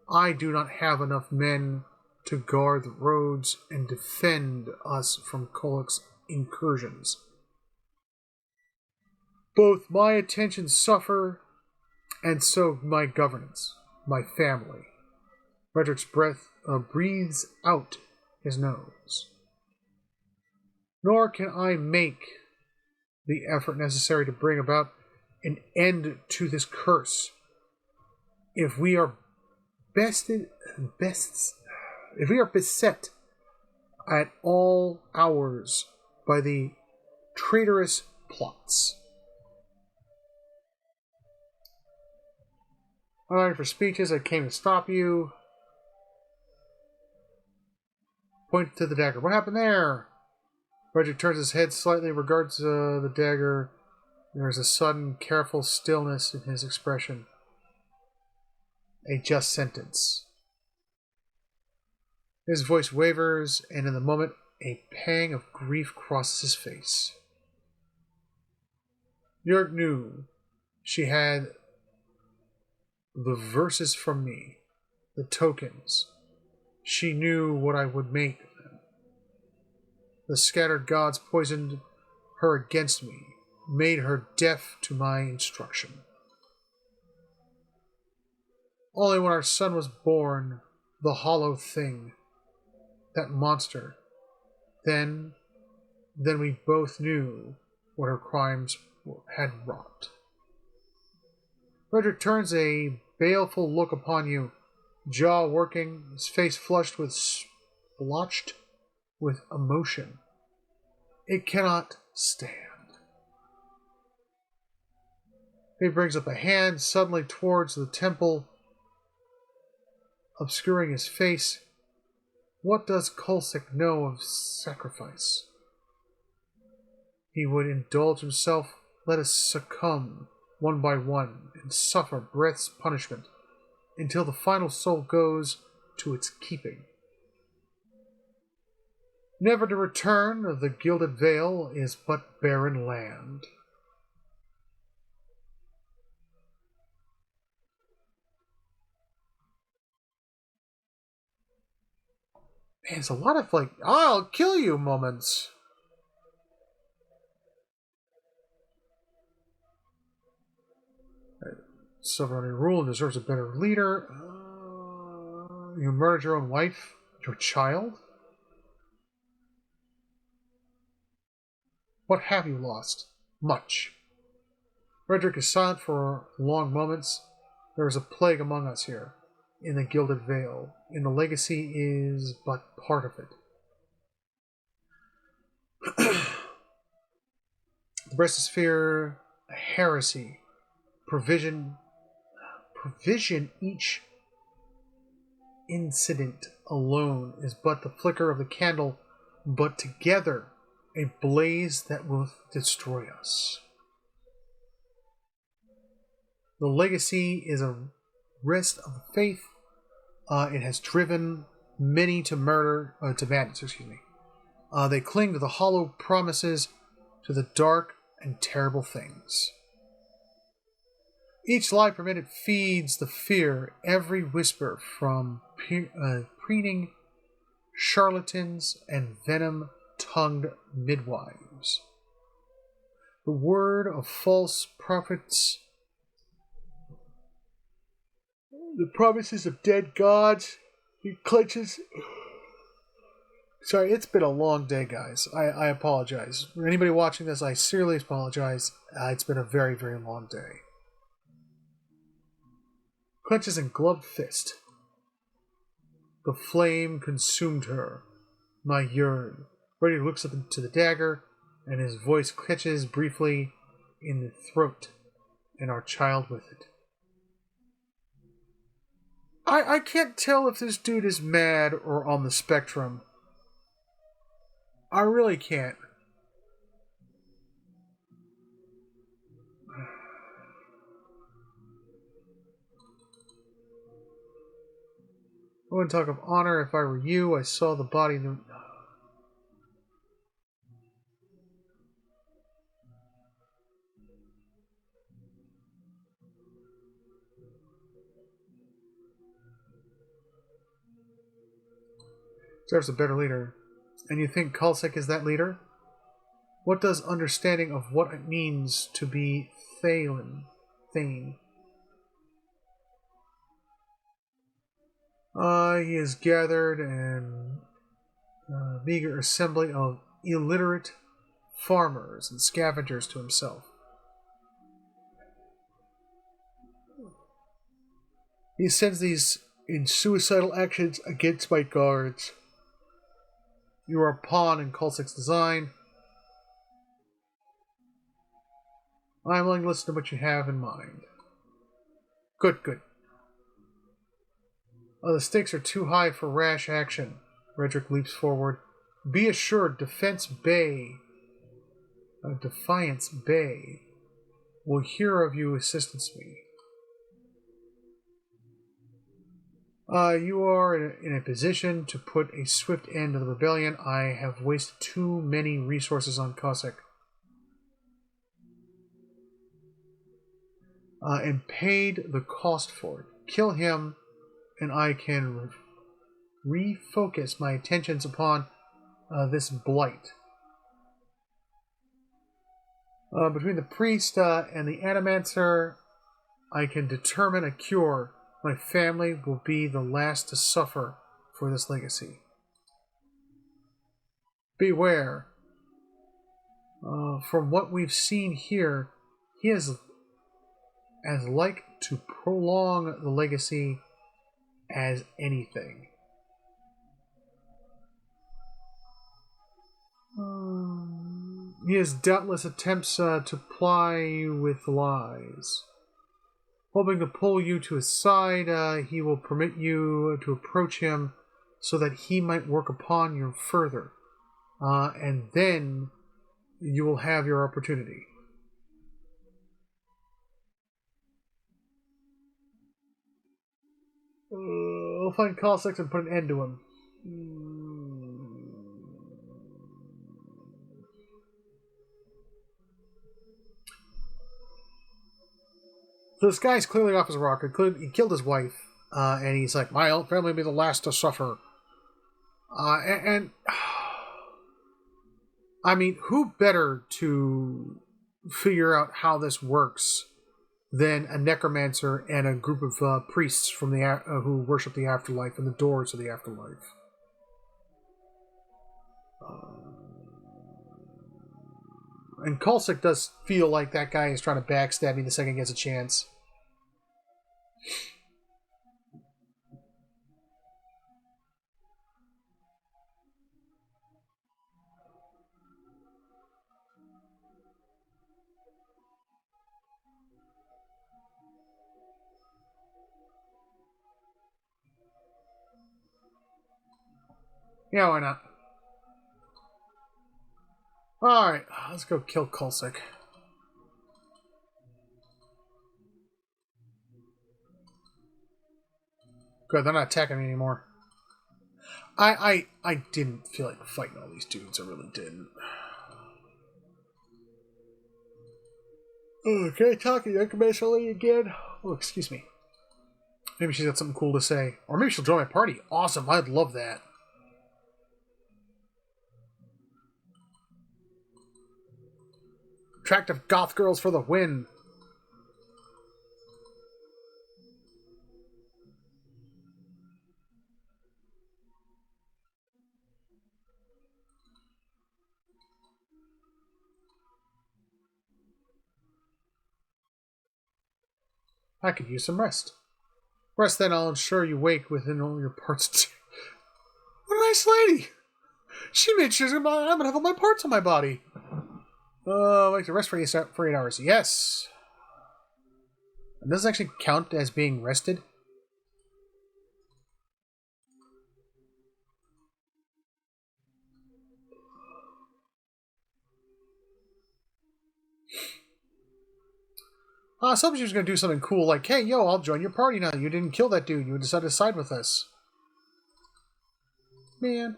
[SPEAKER 1] I do not have enough men to guard the roads and defend us from Kolok's incursions. Both my attentions suffer, and so my governance, my family. Frederick's breath breathes out his nose. Nor can I make the effort necessary to bring about an end to this curse. If we are beset at all hours by the traitorous plots. Alright, for speeches, I came to stop you. Point to the dagger. What happened there? Frederick turns his head slightly, regards the dagger. There is a sudden, careful stillness in his expression. A just sentence. His voice wavers, and in the moment, a pang of grief crosses his face. Jörg knew she had the verses from me, the tokens. She knew what I would make of them. The scattered gods poisoned her against me, made her deaf to my instruction. Only when our son was born, the hollow thing, that monster, then we both knew what her crimes had wrought. Frederick turns a baleful look upon you, jaw working, his face flushed with splotched with emotion. It cannot stand. He brings up a hand suddenly towards the temple, obscuring his face. What does Kolsik know of sacrifice? He would indulge himself, let us succumb one by one and suffer breath's punishment until the final soul goes to its keeping. Never to return, the gilded veil is but barren land. Man, it's a lot of I'll kill you moments. suffered under your rule and deserves a better leader. You murdered your own wife, your child? What have you lost? Much. Frederick is silent for long moments. There is a plague among us here, in the Gilded Veil, and the legacy is but part of it. The Brestosphere, a heresy. Provision each incident alone is but the flicker of the candle, but together a blaze that will destroy us. The legacy is a wrest of the faith. It has driven many to madness. They cling to the hollow promises, to the dark and terrible things. Each lie permitted feeds the fear, every whisper from preening charlatans and venom-tongued midwives. The word of false prophets, the promises of dead gods. He clenches. Sorry, it's been a long day, guys. I apologize. For anybody watching this, I sincerely apologize. It's been a very, very long day. Clenches in gloved fist. The flame consumed her. My yearn. Brady looks to the dagger, and his voice catches briefly in the throat, and our child with it. I can't tell if this dude is mad or on the spectrum. I really can't. I wouldn't talk of honor if I were you. I saw the body. Deserves a better leader. And you think Kalsek is that leader? What does understanding of what it means to be Thane? He has gathered an meager assembly of illiterate farmers and scavengers to himself. He sends these in suicidal actions against my guards. You are a pawn in Kalsek's design. I am willing to listen to what you have in mind. Good. The stakes are too high for rash action. Redrick leaps forward. Be assured, Defiance Bay will hear of you. Assistance me. You are in a position to put a swift end to the rebellion. I have wasted too many resources on Cossack. And paid the cost for it. Kill him, and I can refocus my attentions upon this blight. Between the priest and the animancer, I can determine a cure. My family will be the last to suffer for this legacy. Beware. From what we've seen here, he is as like to prolong the legacy as anything. He has doubtless attempts to ply you with lies. Hoping to pull you to his side, he will permit you to approach him so that he might work upon you further. And then you will have your opportunity. I'll find Cossacks and put an end to him. So this guy's clearly off his rocker. He killed his wife, and he's like, my own family will be the last to suffer. And I mean, who better to figure out how this works than a necromancer and a group of priests from the who worship the afterlife and the doors of the afterlife. And Kulsik does feel like that guy is trying to backstab me the second he gets a chance. Yeah, why not? Alright, let's go kill Kulsik. Good, they're not attacking me anymore. I didn't feel like fighting all these dudes. I really didn't. Okay, talking incrementally again. Oh, excuse me. Maybe she's got something cool to say. Or maybe she'll join my party. Awesome, I'd love that. Attractive goth girls for the win. I could use some rest. Rest, then I'll ensure you wake within all your parts. What a nice lady! She made sure I'm gonna have all my parts on my body. Like to rest for 8 hours. Yes. And does it actually count as being rested? Somebody was gonna do something cool, like, hey, yo, I'll join your party now. You didn't kill that dude. You decided to side with us. Man.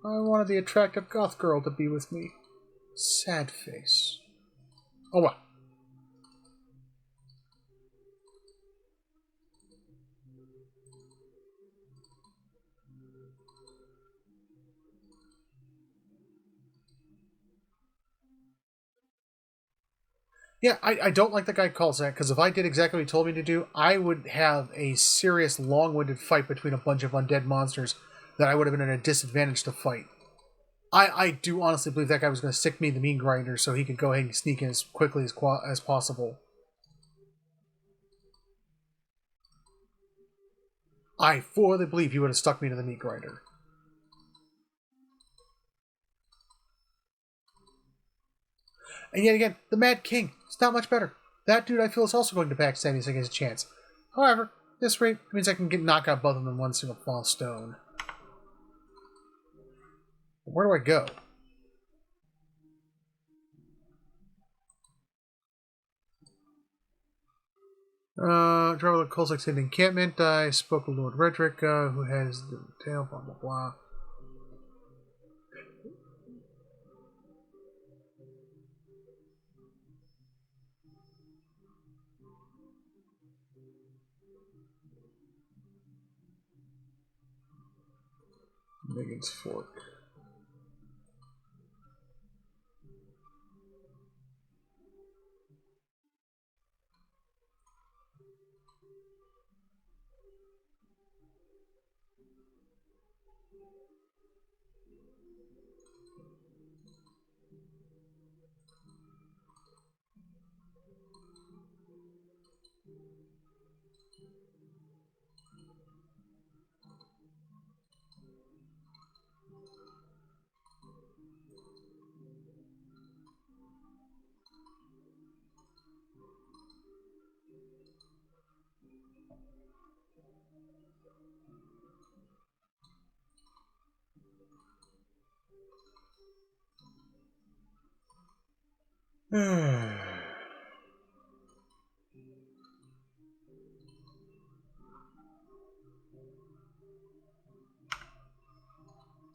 [SPEAKER 1] I wanted the attractive goth girl to be with me. Sad face. Oh, well. Yeah, I don't like the guy calls that, because if I did exactly what he told me to do, I would have a serious, long-winded fight between a bunch of undead monsters that I would have been at a disadvantage to fight. I do honestly believe that guy was going to stick me in the mean grinder so he could go ahead and sneak in as quickly as possible. I fully believe he would have stuck me to the meat grinder. And yet again, the Mad King. It's not much better. That dude I feel is also going to backstab me so he gets a chance. However, this rate means I can knock out both of them in one single fall stone. Where do I go? Travel to Kulsik's hidden encampment. I spoke with Lord Redrick, who has the tail, blah, blah, blah. Megan's Fork.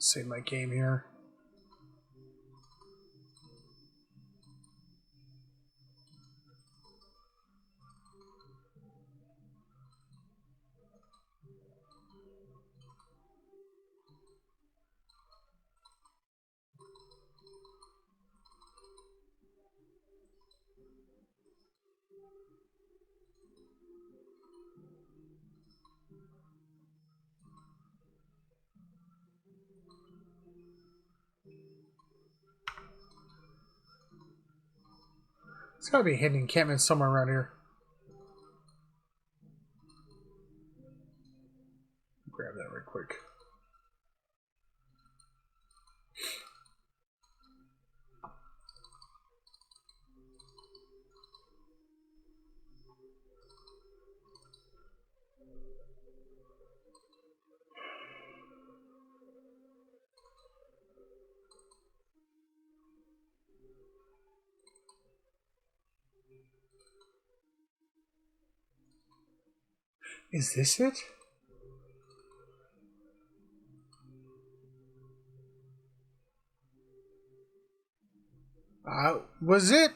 [SPEAKER 1] Save my game here. There's gotta be a hidden encampment somewhere around here. Grab that right quick. Is this it? Was it?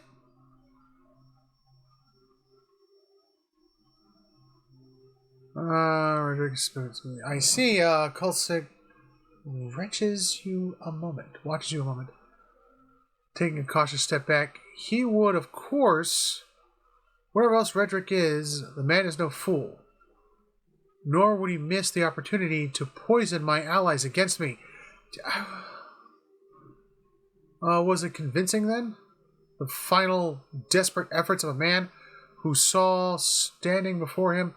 [SPEAKER 1] I see. Kulsik wrenches you a moment. Watches you a moment. Taking a cautious step back, he would, of course. Wherever else Redrick is, the man is no fool. Nor would he miss the opportunity to poison my allies against me. Was it convincing then? The final desperate efforts of a man who saw standing before him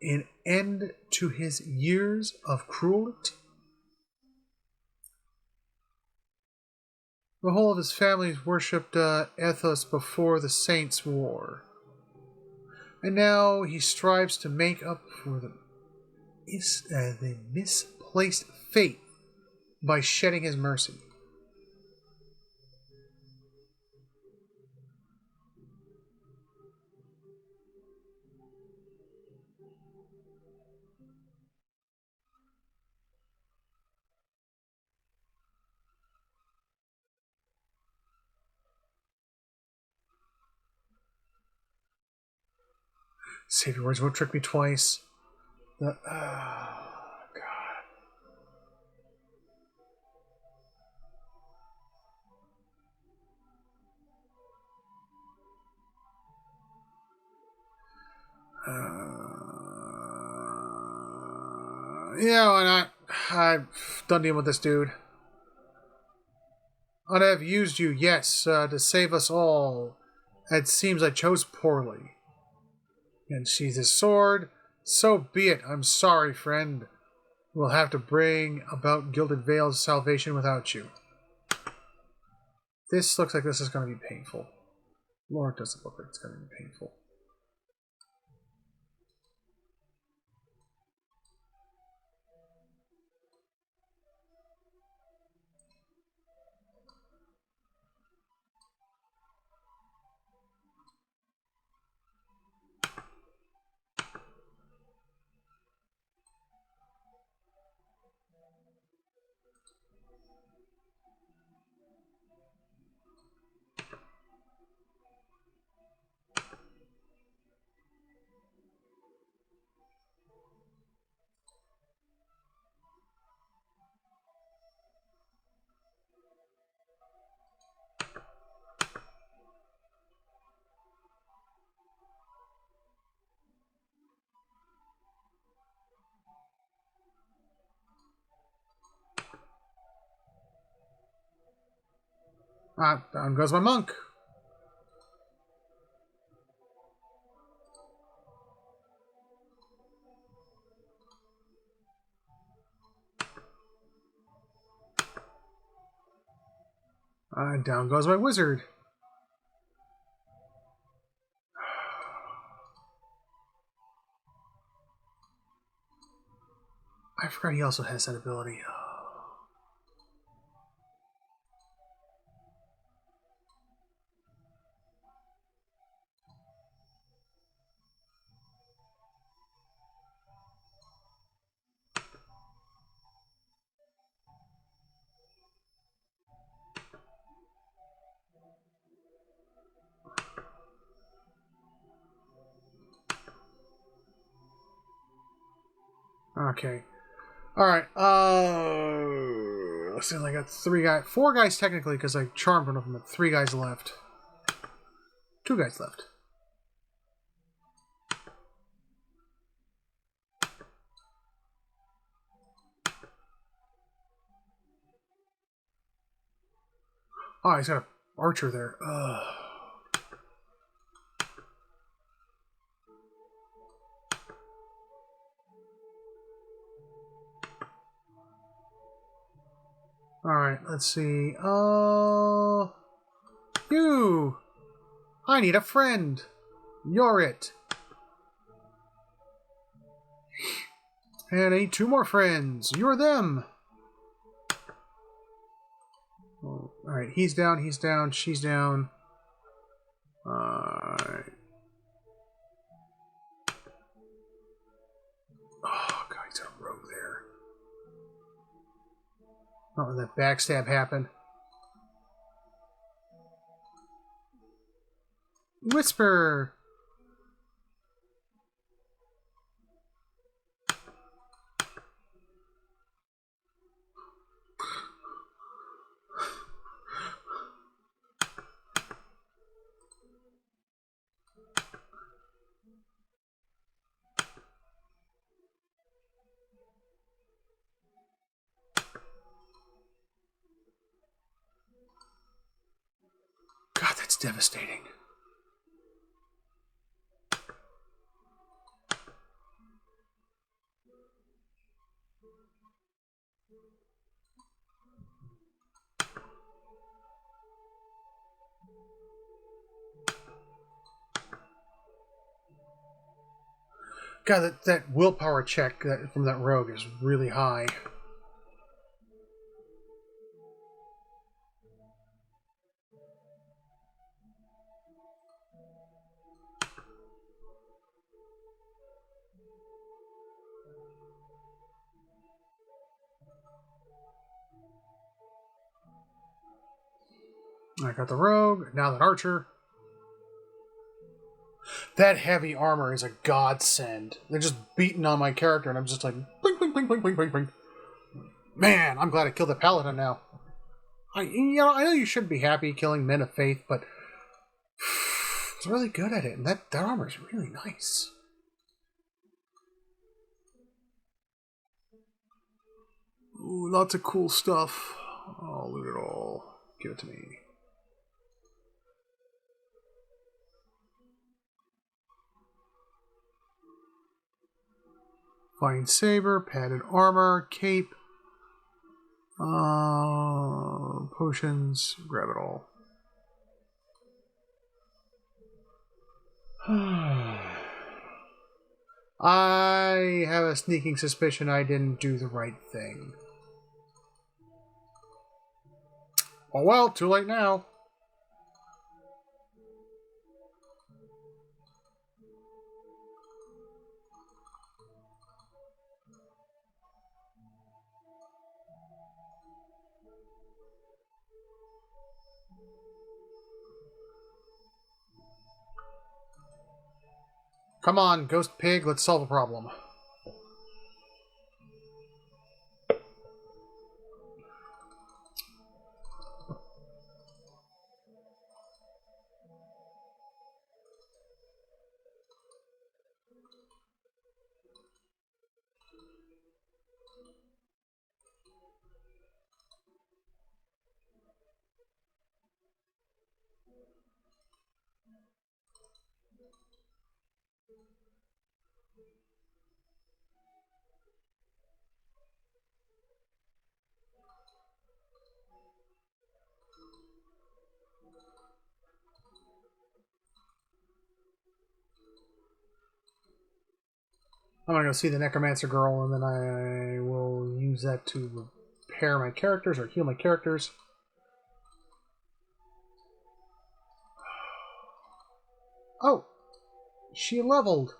[SPEAKER 1] an end to his years of cruelty? The whole of his family worshipped Ethos before the Saints' War. And now he strives to make up for the misplaced fate by shedding his mercy. Save your words, won't trick me twice. God. Yeah, why not? I've done dealing with this dude. I'd have used you, yes, to save us all. It seems I chose poorly. And sheathes his sword. So be it. I'm sorry, friend. We'll have to bring about Gilded Vale's salvation without you. This looks like this is going to be painful. Lord, doesn't look like it's going to be painful. Ah, down goes my monk. Down goes my wizard. I forgot he also has that ability. Okay. Alright, let's see, I got 4 guys technically, because I charmed one of them, but 3 guys left. 2 guys left. Oh, he's got an archer there. Ugh. Alright, let's see. You! I need a friend! You're it! And I need 2 more friends. You're them! Oh, alright, he's down, she's down. Alright. Oh, God, he's got a rogue there. Not when that backstab happened. Whisper! God, that's devastating. God, that willpower check from that rogue is really high. I got the rogue, now that archer. That heavy armor is a godsend. They're just beating on my character, and I'm just like, blink, blink, blink, blink, blink, blink, blink. Man, I'm glad I killed the paladin now. I know you shouldn't be happy killing men of faith, but it's really good at it, and that armor is really nice. Ooh, lots of cool stuff. I'll loot it all. Give it to me. Fine saber, padded armor, cape, potions. Grab it all. I have a sneaking suspicion I didn't do the right thing. Oh well, too late now. Come on, ghost pig, let's solve the problem. I'm gonna go see the Necromancer girl, and then I will use that to repair my characters or heal my characters. Oh, she leveled.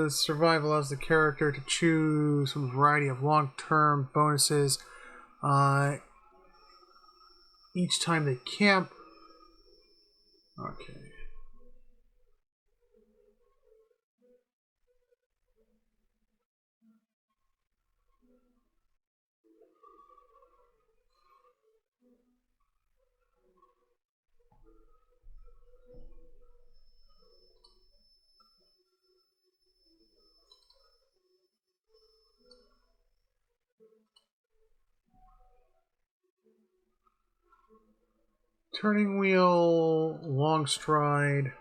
[SPEAKER 1] the survival allows the character to choose from a variety of long-term bonuses each time they camp. Okay. Turning wheel, long stride.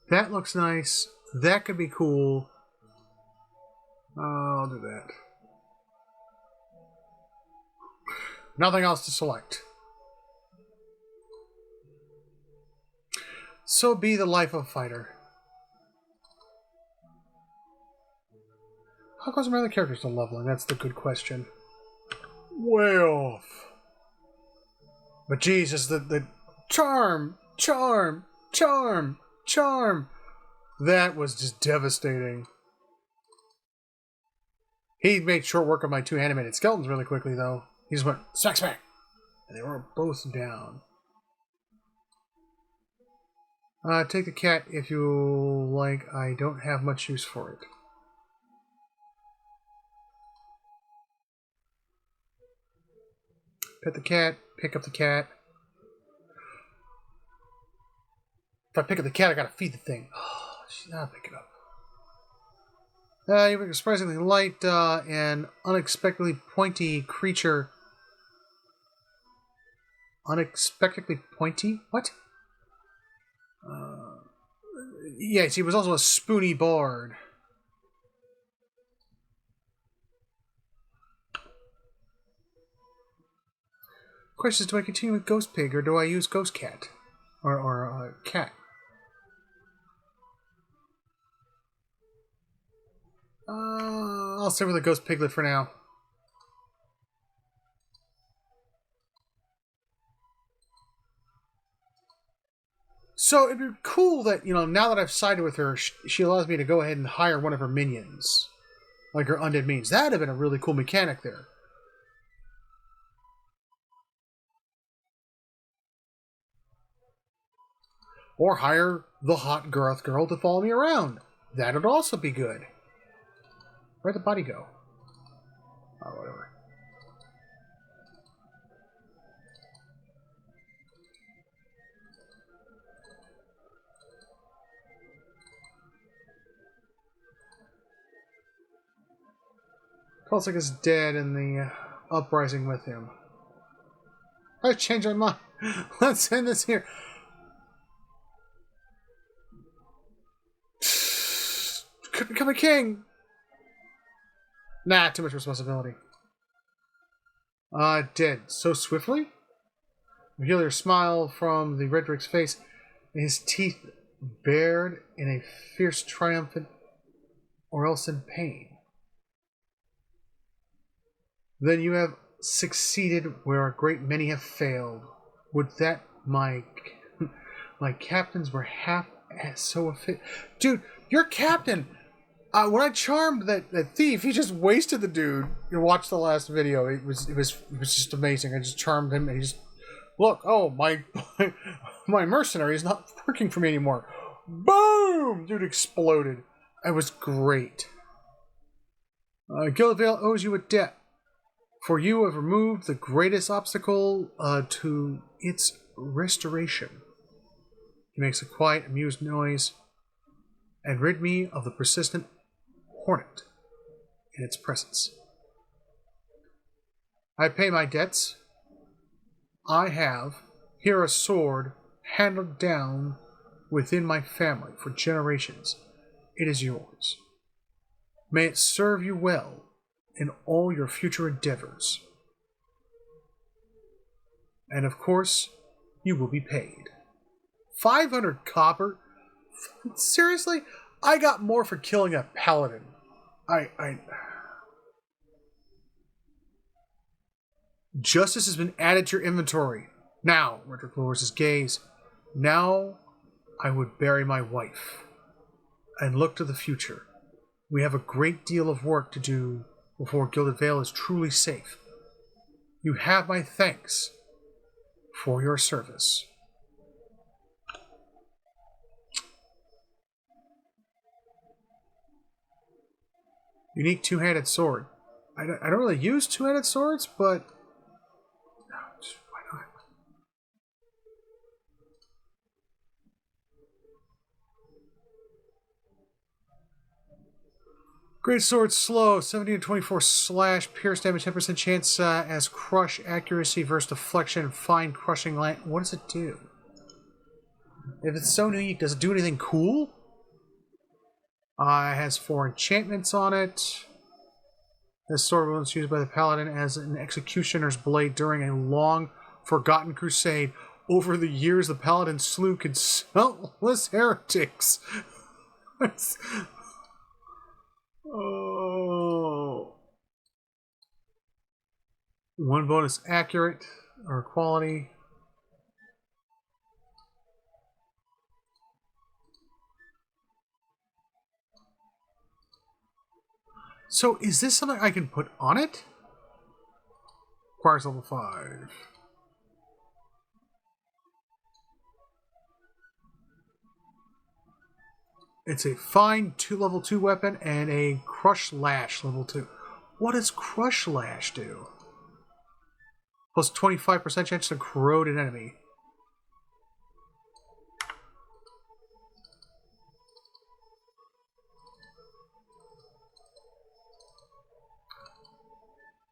[SPEAKER 1] That looks nice. That could be cool. I'll do that. Nothing else to select. So be the life of a fighter. How close are my other characters to leveling? That's the good question. Way off. But Jesus, the charm. That was just devastating. He made short work of my two animated skeletons really quickly, though. He just went, smack, smack. And they were both down. Take the cat if you like. I don't have much use for it. Pet the cat. Pick up the cat. If I pick up the cat, I gotta feed the thing. Oh, I'll pick it up. You were a surprisingly light and unexpectedly pointy creature. Unexpectedly pointy? What? Yes, he was also a spoony bard. Question is, do I continue with Ghost Pig or do I use Ghost Cat? Or Cat? I'll stay with the Ghost Piglet for now. So it'd be cool that, now that I've sided with her, she allows me to go ahead and hire one of her minions. Like her undead minions. That'd have been a really cool mechanic there. Or hire the hot Garth girl to follow me around. That'd also be good. Where'd the body go? Oh, whatever. Pulsic is dead and the uprising with him. I changed my mind. Let's end this here. Could become a king. Nah, too much responsibility. Dead so swiftly? Peculiar smile from the Red Drake's face, and his teeth bared in a fierce triumphant, or else in pain. Then you have succeeded where a great many have failed. Would that my captains were half so efficient. Dude, your captain! When I charmed that thief, he just wasted the dude. You watch the last video. It was just amazing. I just charmed him, and he just look. Oh, my mercenary is not working for me anymore. Boom! Dude exploded. It was great. Gillivail owes you a debt, for you have removed the greatest obstacle to its restoration. He makes a quiet, amused noise, and rid me of the persistent hornet in its presence. I pay my debts. I have here a sword handed down within my family for generations. It is yours. May it serve you well in all your future endeavors. And of course, you will be paid. 500 copper? Seriously? I got more for killing a paladin. Justice has been added to your inventory. Now, Richard lowers his gaze. Now, I would bury my wife and look to the future. We have a great deal of work to do before Gilded Vale is truly safe. You have my thanks for your service. Unique two-handed sword. I don't really use two-handed swords, but why not? Great sword, slow, 17 to 24 slash, pierce damage, 10% chance as crush, accuracy versus deflection, fine crushing land. What does it do? If it's so unique, does it do anything cool? It has 4 enchantments on it. This sword was used by the paladin as an executioner's blade during a long forgotten crusade. Over the years, the paladin slew countless heretics. Oh. 1 bonus accurate or quality. So is this something I can put on it? Requires level 5. It's a fine level 2 weapon and a crush lash level 2. What does crush lash do? Plus 25% chance to corrode an enemy.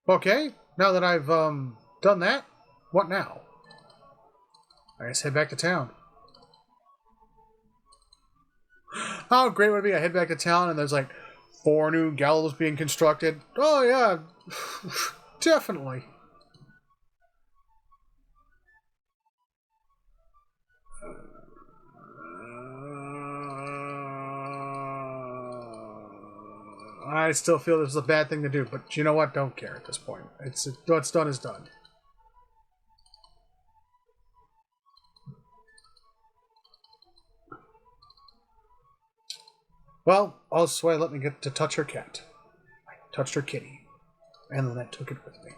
[SPEAKER 1] Okay, now that I've done that, what now? I guess head back to town. How great would it be? I head back to town and there's like 4 new gallows being constructed. Oh yeah, definitely. I still feel this is a bad thing to do, but you know what? Don't care at this point. What's done is done. Well, also I let me get to touch her cat. I touched her kitty, and then I took it with me.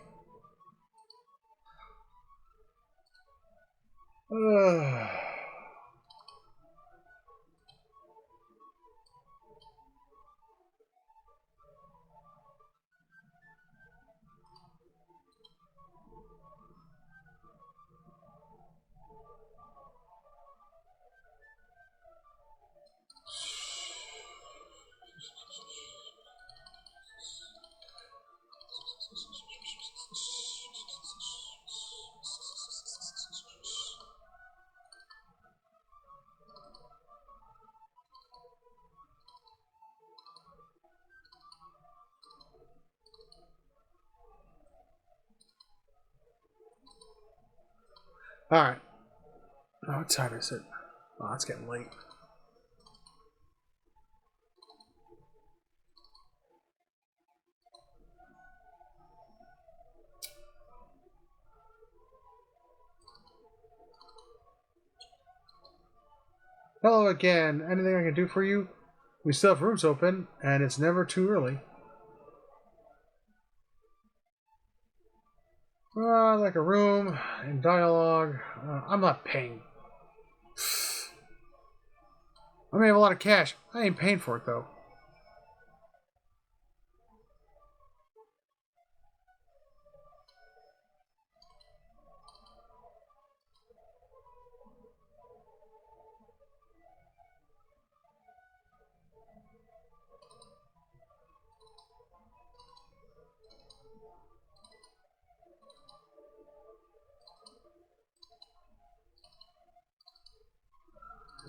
[SPEAKER 1] Alright. Oh, what time is it? Oh, it's getting late. Hello again. Anything I can do for you? We still have rooms open, and it's never too early. Like a room and dialogue. I'm not paying. I may have a lot of cash. I ain't paying for it, though.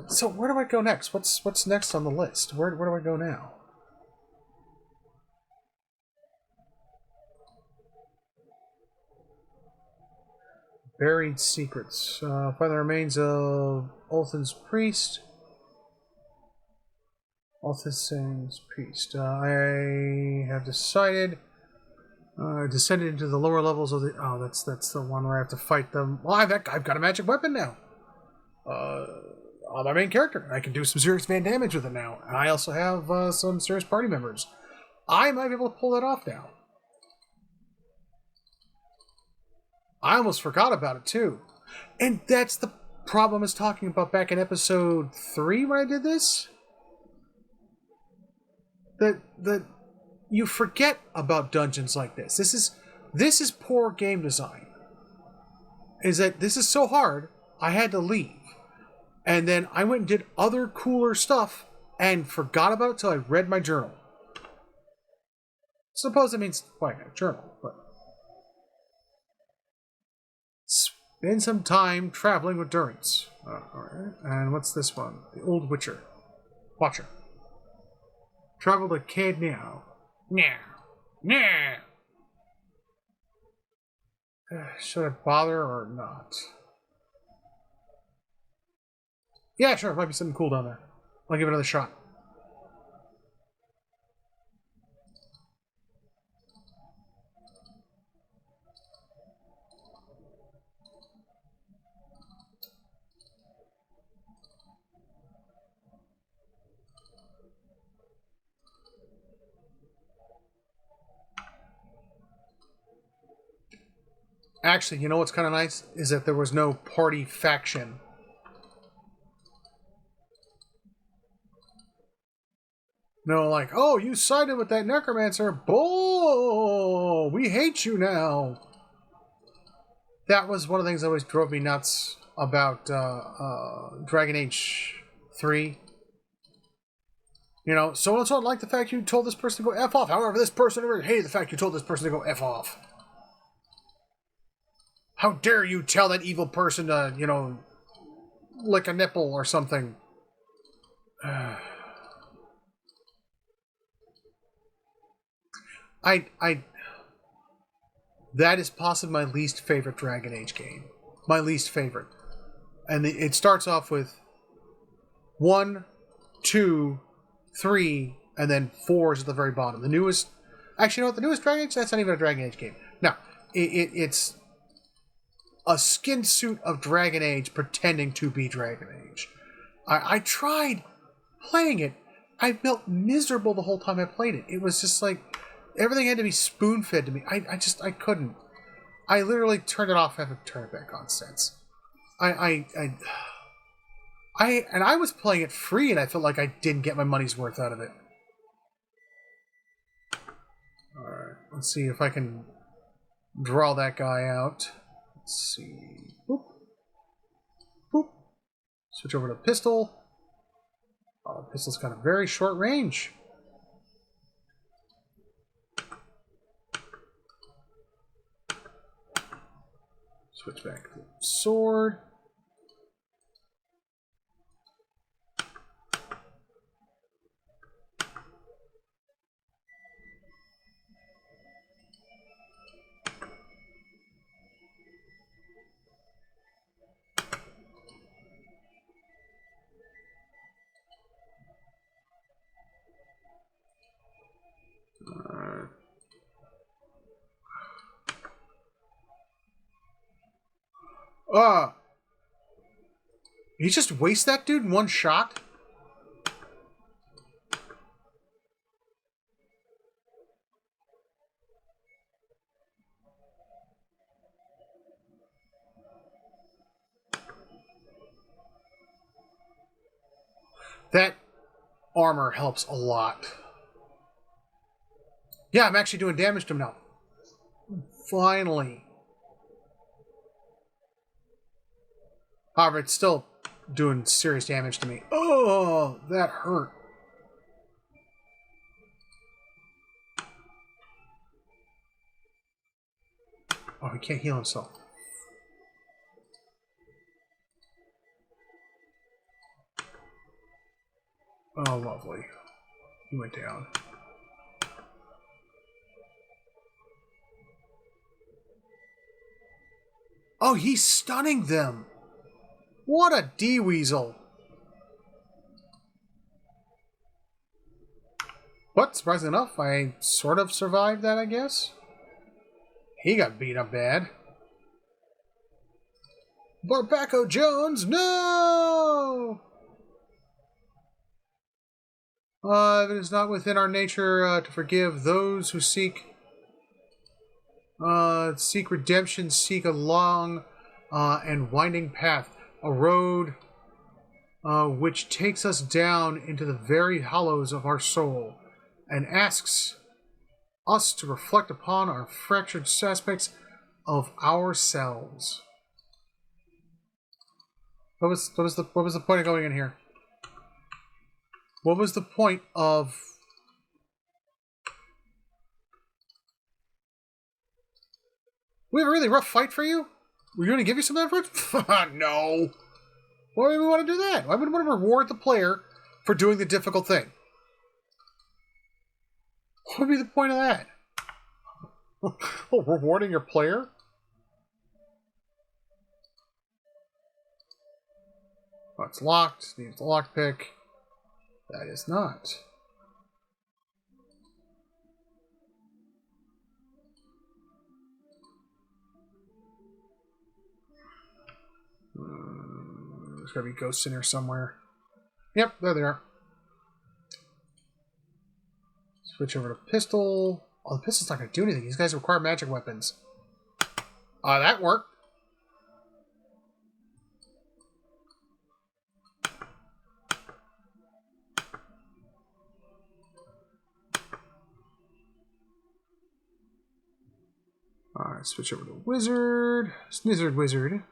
[SPEAKER 1] So where do I go next? What's next on the list? Where do I go now? Buried secrets. Find the remains of Ulthan's priest. Ulthan's priest. I have decided Descended into the lower levels of the... Oh, that's the one where I have to fight them. Well, I've got a magic weapon now. On my main character. I can do some serious fan damage with it now. And I also have some serious party members. I might be able to pull that off now. I almost forgot about it, too. And that's the problem I was talking about back in episode 3 when I did this. That you forget about dungeons like this. This is poor game design. Is that this is so hard, I had to leave. And then I went and did other cooler stuff and forgot about it till I read my journal. Suppose it means quite a journal, but spend some time traveling with Durance. Alright. And what's this one? The Old Watcher. Travel to Cad now. Should I bother or not? Yeah, sure. Might be something cool down there. I'll give it another shot. Actually, you know what's kind of nice? Is that there was no party faction. No, like, oh, you sided with that necromancer. Bull! We hate you now. That was one of the things that always drove me nuts about Dragon Age 3. You know, so-and-so liked the fact you told this person to go F off. However, this person hated the fact you told this person to go F off. How dare you tell that evil person to, you know, lick a nipple or something. That is possibly my least favorite Dragon Age game. My least favorite. And it starts off with 1, 2, 3, and then 4 is at the very bottom. The newest... Actually, you know what? The newest Dragon Age? That's not even a Dragon Age game. No. It's a skin suit of Dragon Age pretending to be Dragon Age. I tried playing it. I felt miserable the whole time I played it. It was just like... Everything had to be spoon-fed to me. I couldn't. I literally turned it off and had to turn it back on since. And I was playing it free and I felt like I didn't get my money's worth out of it. Alright, let's see if I can draw that guy out. Let's see. Boop. Boop. Switch over to pistol. Oh, the pistol's got a very short range. Switch back to sword. You just waste that dude in one shot? That armor helps a lot. Yeah, I'm actually doing damage to him now. Finally. However, it's still doing serious damage to me. Oh, that hurt. Oh, he can't heal himself. Oh, lovely. He went down. Oh, he's stunning them. What a D-weasel. But, surprisingly enough, I sort of survived that, I guess. He got beat up bad. Barbaco Jones, no! It is not within our nature to forgive those who seek redemption, seek a long and winding path, a road which takes us down into the very hollows of our soul and asks us to reflect upon our fractured aspects of ourselves. What was the point of going in here? What was the point of... We have a really rough fight for you? We're going to give you some effort? No. Why would we want to do that? Why would we want to reward the player for doing the difficult thing? What would be the point of that? Oh, rewarding your player? Oh, it's locked. Needs the lockpick. That is not. There's gotta be ghosts in here somewhere. Yep, there they are. Switch over to pistol. Oh, the pistol's not gonna do anything. These guys require magic weapons. That worked. Alright, switch over to wizard. Snizzard wizard.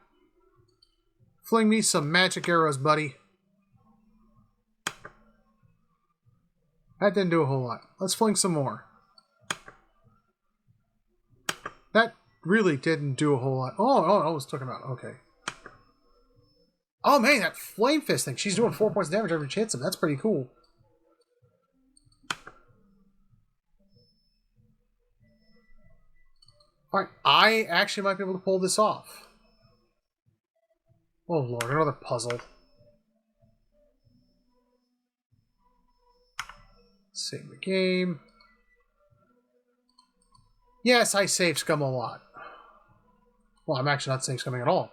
[SPEAKER 1] Fling me some magic arrows, buddy. That didn't do a whole lot. Let's fling some more. That really didn't do a whole lot. Oh, I almost took him out. Okay. Oh, man, that flame fist thing. She's doing 4 points of damage every she hits him. That's pretty cool. Alright, I actually might be able to pull this off. Oh, Lord, another puzzle. Save the game. Yes, I save scum a lot. Well, I'm actually not save scumming at all.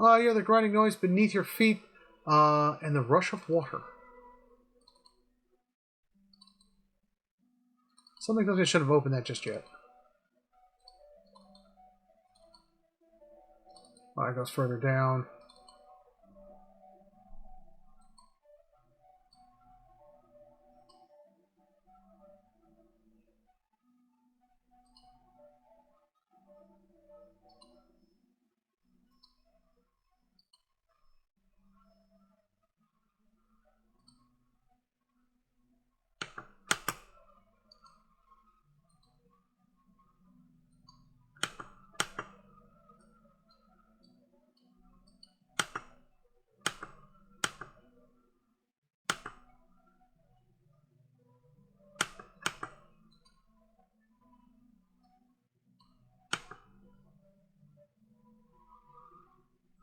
[SPEAKER 1] You hear the grinding noise beneath your feet and the rush of water. Something tells me I should have opened that just yet. It goes further down.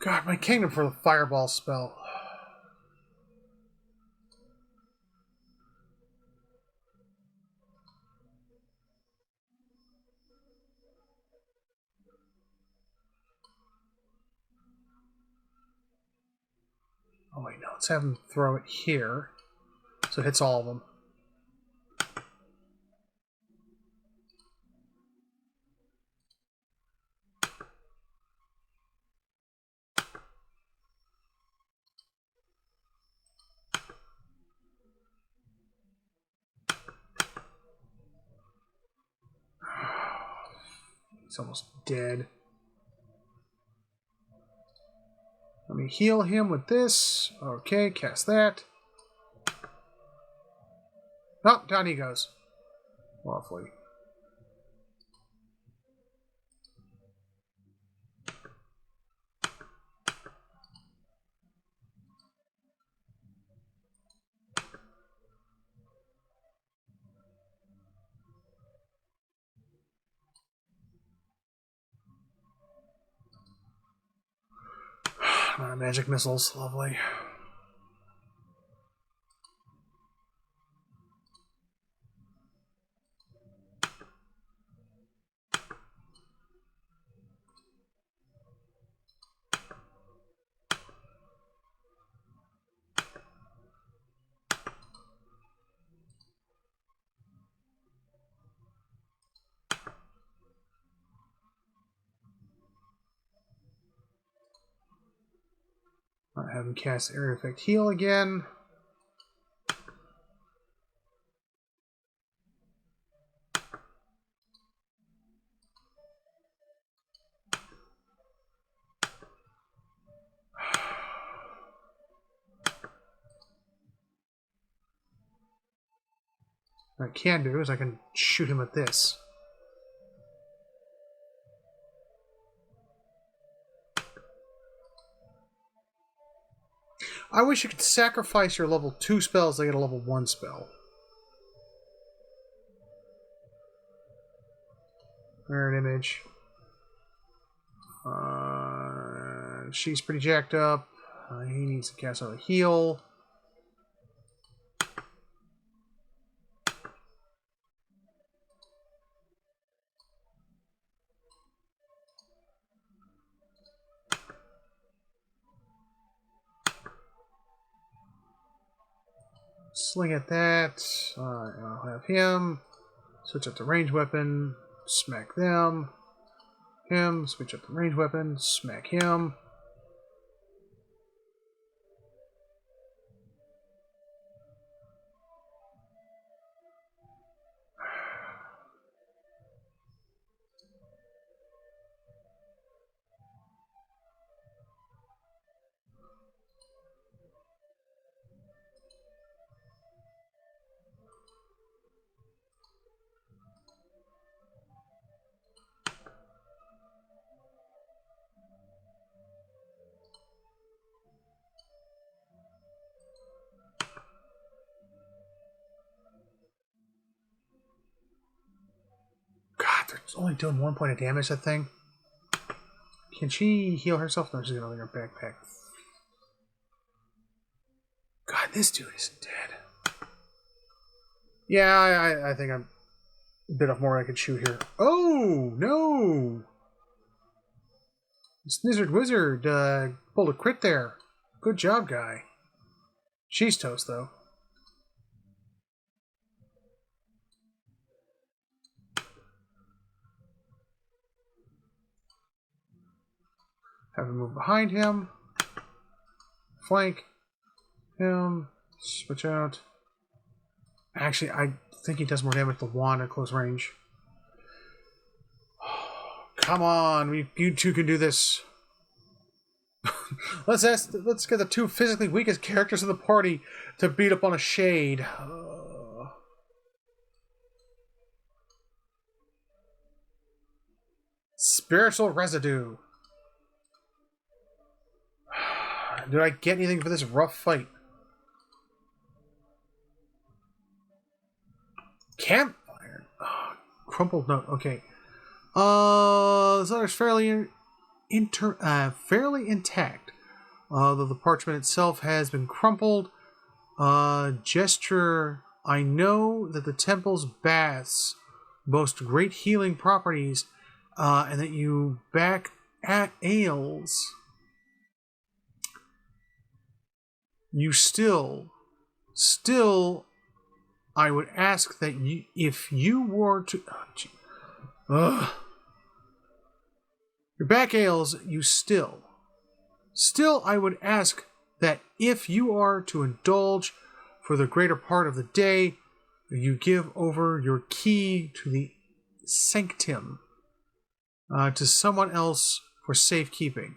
[SPEAKER 1] God, my kingdom for the fireball spell. Oh wait, no, let's have him throw it here. So it hits all of them. He's almost dead. Let me heal him with this. Okay, cast that. Oh, down he goes. Lovely. Magic missiles, lovely. have him cast Area Effect Heal again. What I can do is I can shoot him with this. I wish you could sacrifice your level 2 spells to get a level 1 spell. Mirror image. She's pretty jacked up. He needs to cast another heal. Sling at that. I'll have him. Switch up the range weapon. Smack them. Him. Switch up the range weapon. Smack him. They're only doing 1 point of damage, that thing. Can she heal herself? No, she's gonna leave her backpack. God, this dude is dead. Yeah, I think I'm a bit off more I could shoot here. Oh, no! Snizzard Wizard pulled a crit there. Good job, guy. She's toast, though. Have him move behind him. Flank him. Switch out. Actually, I think he does more damage with the wand at close range. Come on, you two can do this. Let's get the two physically weakest characters in the party to beat up on a shade. Spiritual residue. Did I get anything for this rough fight? Campfire. Oh, crumpled note. Okay. This letter's fairly intact. Though the parchment itself has been crumpled. Gesture. I know that the temple's baths boast great healing properties, and that you back at ales. You still, I would ask that you, if you were to, your back ails, you still, I would ask that if you are to indulge for the greater part of the day, you give over your key to the sanctum to someone else for safekeeping.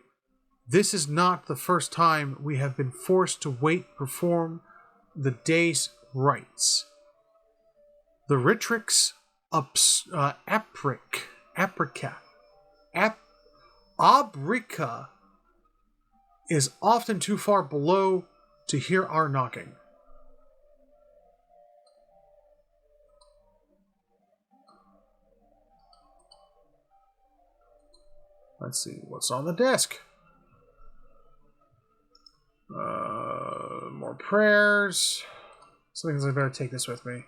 [SPEAKER 1] This is not the first time we have been forced to wait to perform the day's rites. The Ritrix Abrica is often too far below to hear our knocking. Let's see what's on the desk. More prayers. So I think I better take this with me.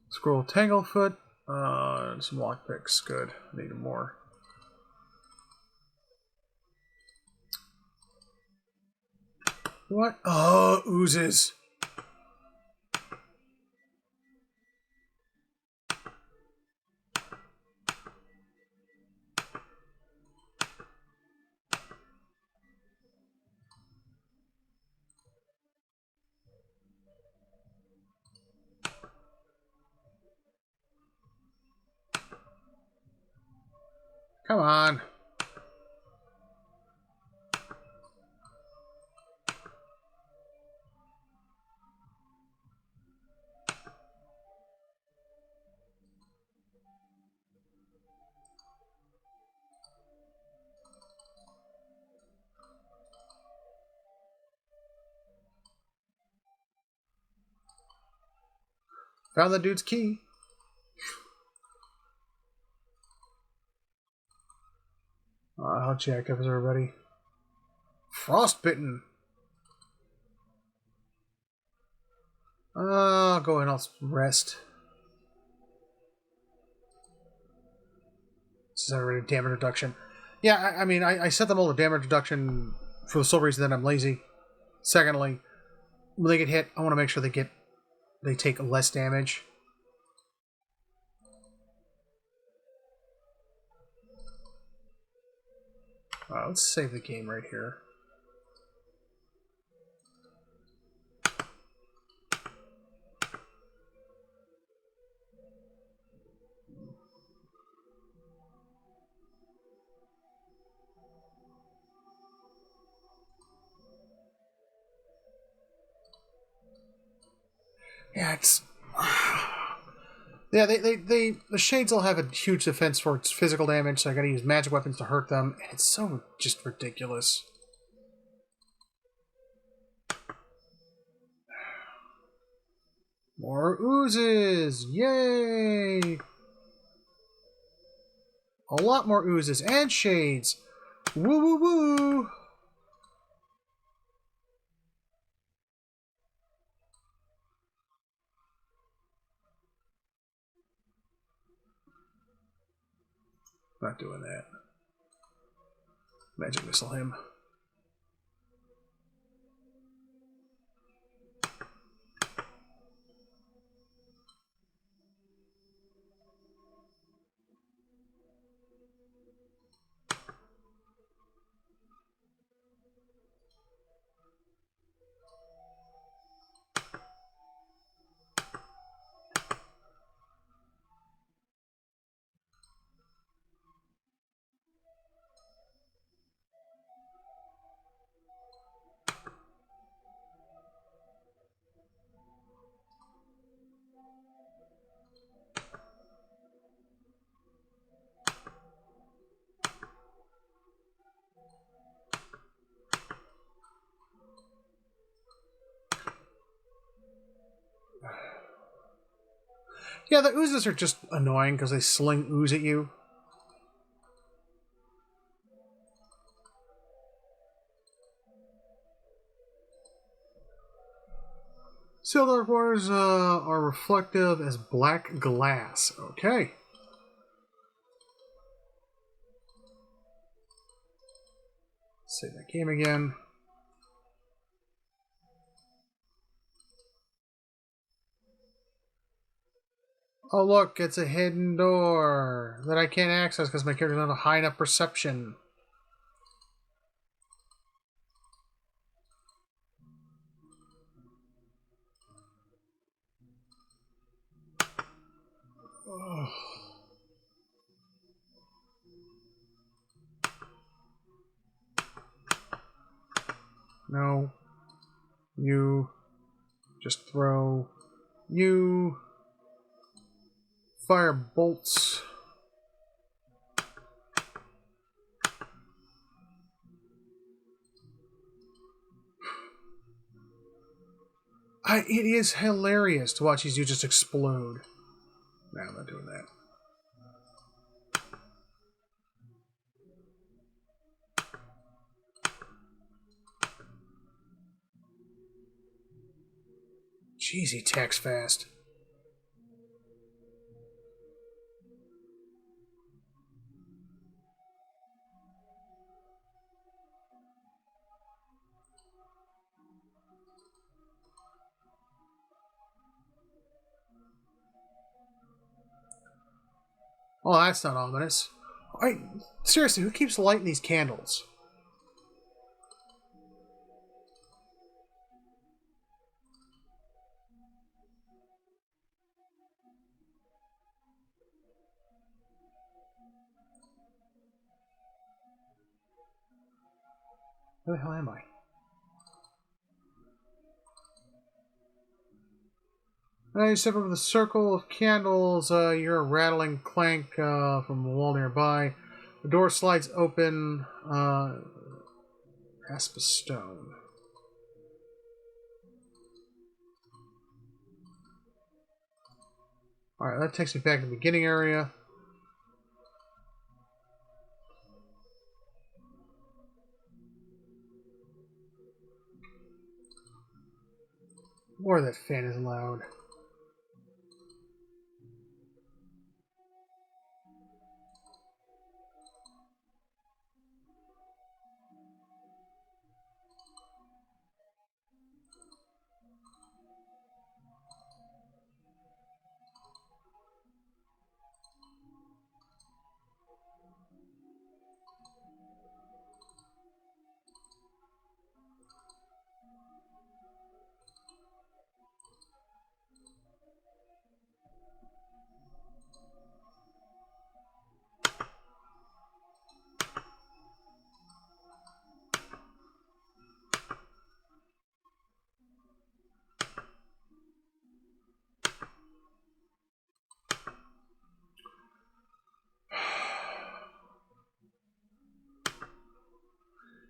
[SPEAKER 1] Scroll Tanglefoot. And some lockpicks. Good. Need more. What? Oh, oozes. Come on. Found the dude's key. How jacked up is everybody? Frostbitten. I'll go and I'll rest. This is already damage reduction. Yeah, I mean, I set them all to damage reduction for the sole reason that I'm lazy. Secondly, when they get hit, I want to make sure they take less damage. Let's save the game right here. Yeah, it's... Yeah, the Shades will have a huge defense for its physical damage, so I gotta use magic weapons to hurt them. It's so just ridiculous. More oozes! Yay! A lot more oozes and Shades! Woo woo woo! Not doing that. Magic missile him. Yeah, the oozes are just annoying because they sling ooze at you. Sealed dark waters are reflective as black glass. Okay. Save that game again. Oh look, it's a hidden door that I can't access because my character doesn't have a high enough perception. Oh. No. You. Just throw. You. Fire bolts. It is hilarious to watch these dudes just explode. No, I'm not doing that. Jeez, he attacks fast. Oh, that's not ominous. Seriously, who keeps lighting these candles? Where the hell am I? Now you step over the circle of candles. You're a rattling clank from the wall nearby. The door slides open. Asp stone. Alright, that takes me back to the beginning area. Boy, that fan is loud.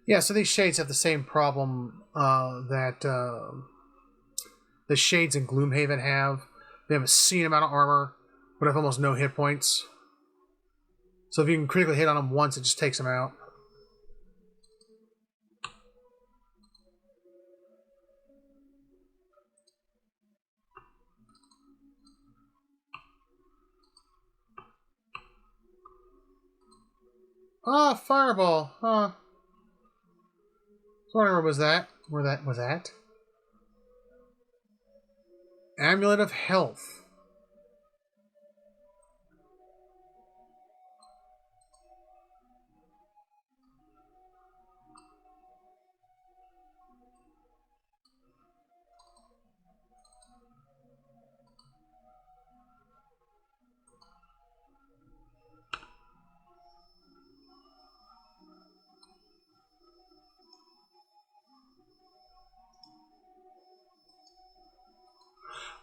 [SPEAKER 1] Yeah, so these shades have the same problem that the shades in Gloomhaven have. They have a obscene amount of armor, but have almost no hit points. So if you can critically hit on them once, it just takes them out. Ah, fireball. Huh. So where was that? Where that was at? Amulet of Health.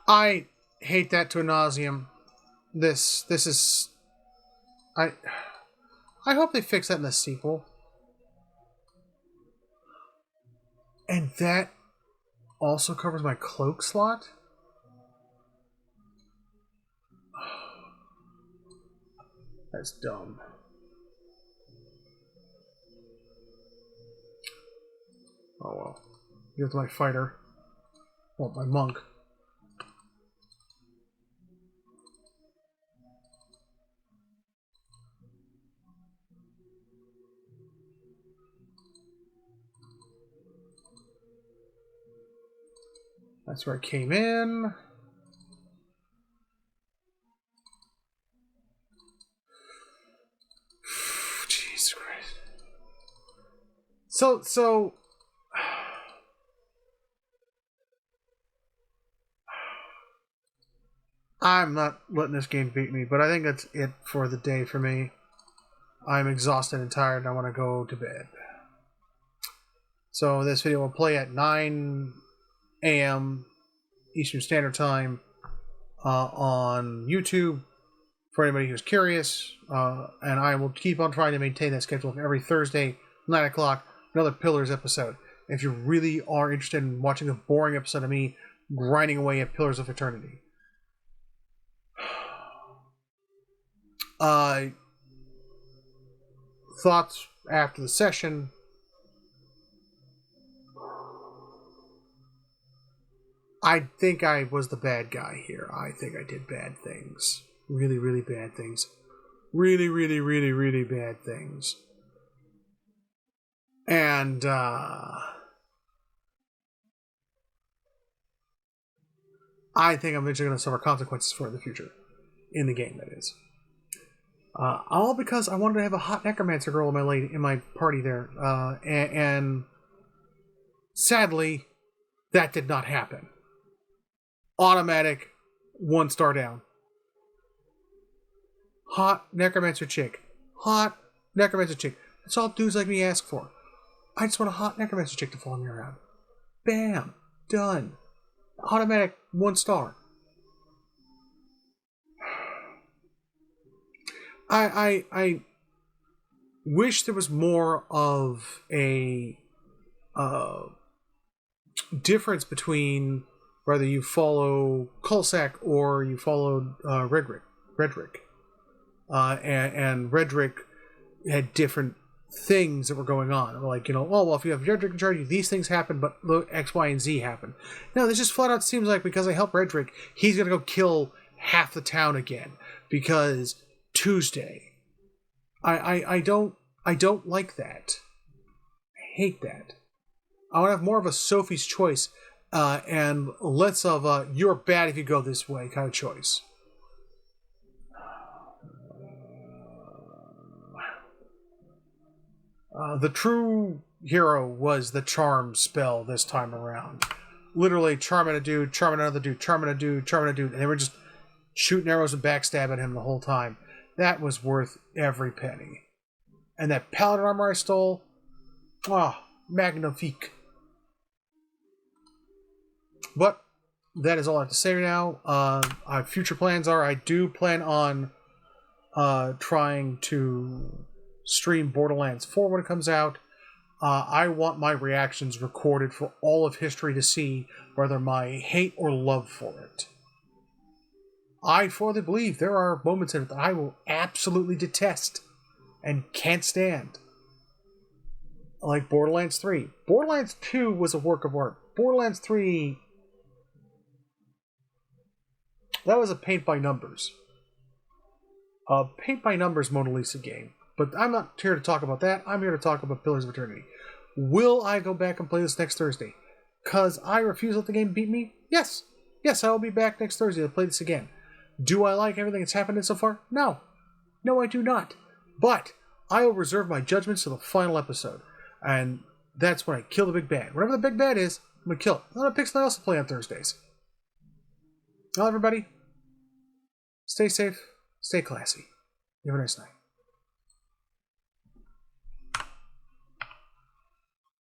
[SPEAKER 1] I hate that to a nauseum. This is I hope they fix that in the sequel. And that also covers my cloak slot? That's dumb. Oh well. Give it to my fighter. Well, my monk. That's where I came in. Jesus Christ. So I'm not letting this game beat me, but I think that's it for the day for me. I'm exhausted and tired and I want to go to bed. So this video will play at 9 a.m. Eastern Standard Time on YouTube for anybody who's curious. And I will keep on trying to maintain that schedule of every Thursday, 9 o'clock, another Pillars episode. If you really are interested in watching a boring episode of me grinding away at Pillars of Eternity. Thoughts after the session. I think I was the bad guy here. I think I did bad things. Really, really bad things. Really, really, really, really bad things. And, I think I'm eventually going to suffer consequences for it in the future. In the game, that is. All because I wanted to have a hot necromancer girl in my party there. And sadly, that did not happen. Automatic, 1 star down. Hot necromancer chick. Hot necromancer chick. That's all dudes like me ask for. I just want a hot necromancer chick to follow me around. Bam! Done. Automatic 1 star. I wish there was more of a difference between whether you follow Kulsak or you followed Redrick. And Redrick had different things that were going on. Like, oh, well, if you have Redrick in charge, these things happen, but X, Y, and Z happen. No, this just flat out seems like because I help Redrick, he's going to go kill half the town again because Tuesday. I don't like that. I hate that. I want to have more of a Sophie's choice and less of you're bad if you go this way kind of choice. The true hero was the charm spell this time around. Literally charming a dude, charming another dude, charming a dude, charming a dude, and they were just shooting arrows and backstabbing him the whole time. That was worth every penny. And that paladin armor I stole, magnifique. But that is all I have to say now. Future plans are I do plan on trying to stream Borderlands 4 when it comes out. I want my reactions recorded for all of history to see, whether my hate or love for it. I fully believe there are moments in it that I will absolutely detest and can't stand. Like Borderlands 3. Borderlands 2 was a work of art. Borderlands 3... that was a paint-by-numbers. A paint-by-numbers Mona Lisa game. But I'm not here to talk about that. I'm here to talk about Pillars of Eternity. Will I go back and play this next Thursday? Because I refuse to let the game beat me? Yes. Yes, I will be back next Thursday to play this again. Do I like everything that's happened so far? No. No, I do not. But I will reserve my judgments to the final episode. And that's when I kill the big bad. Whatever the big bad is, I'm going to kill it. I'm going to pick something else to play on Thursdays. Well, everybody, stay safe, stay classy. You have a nice night.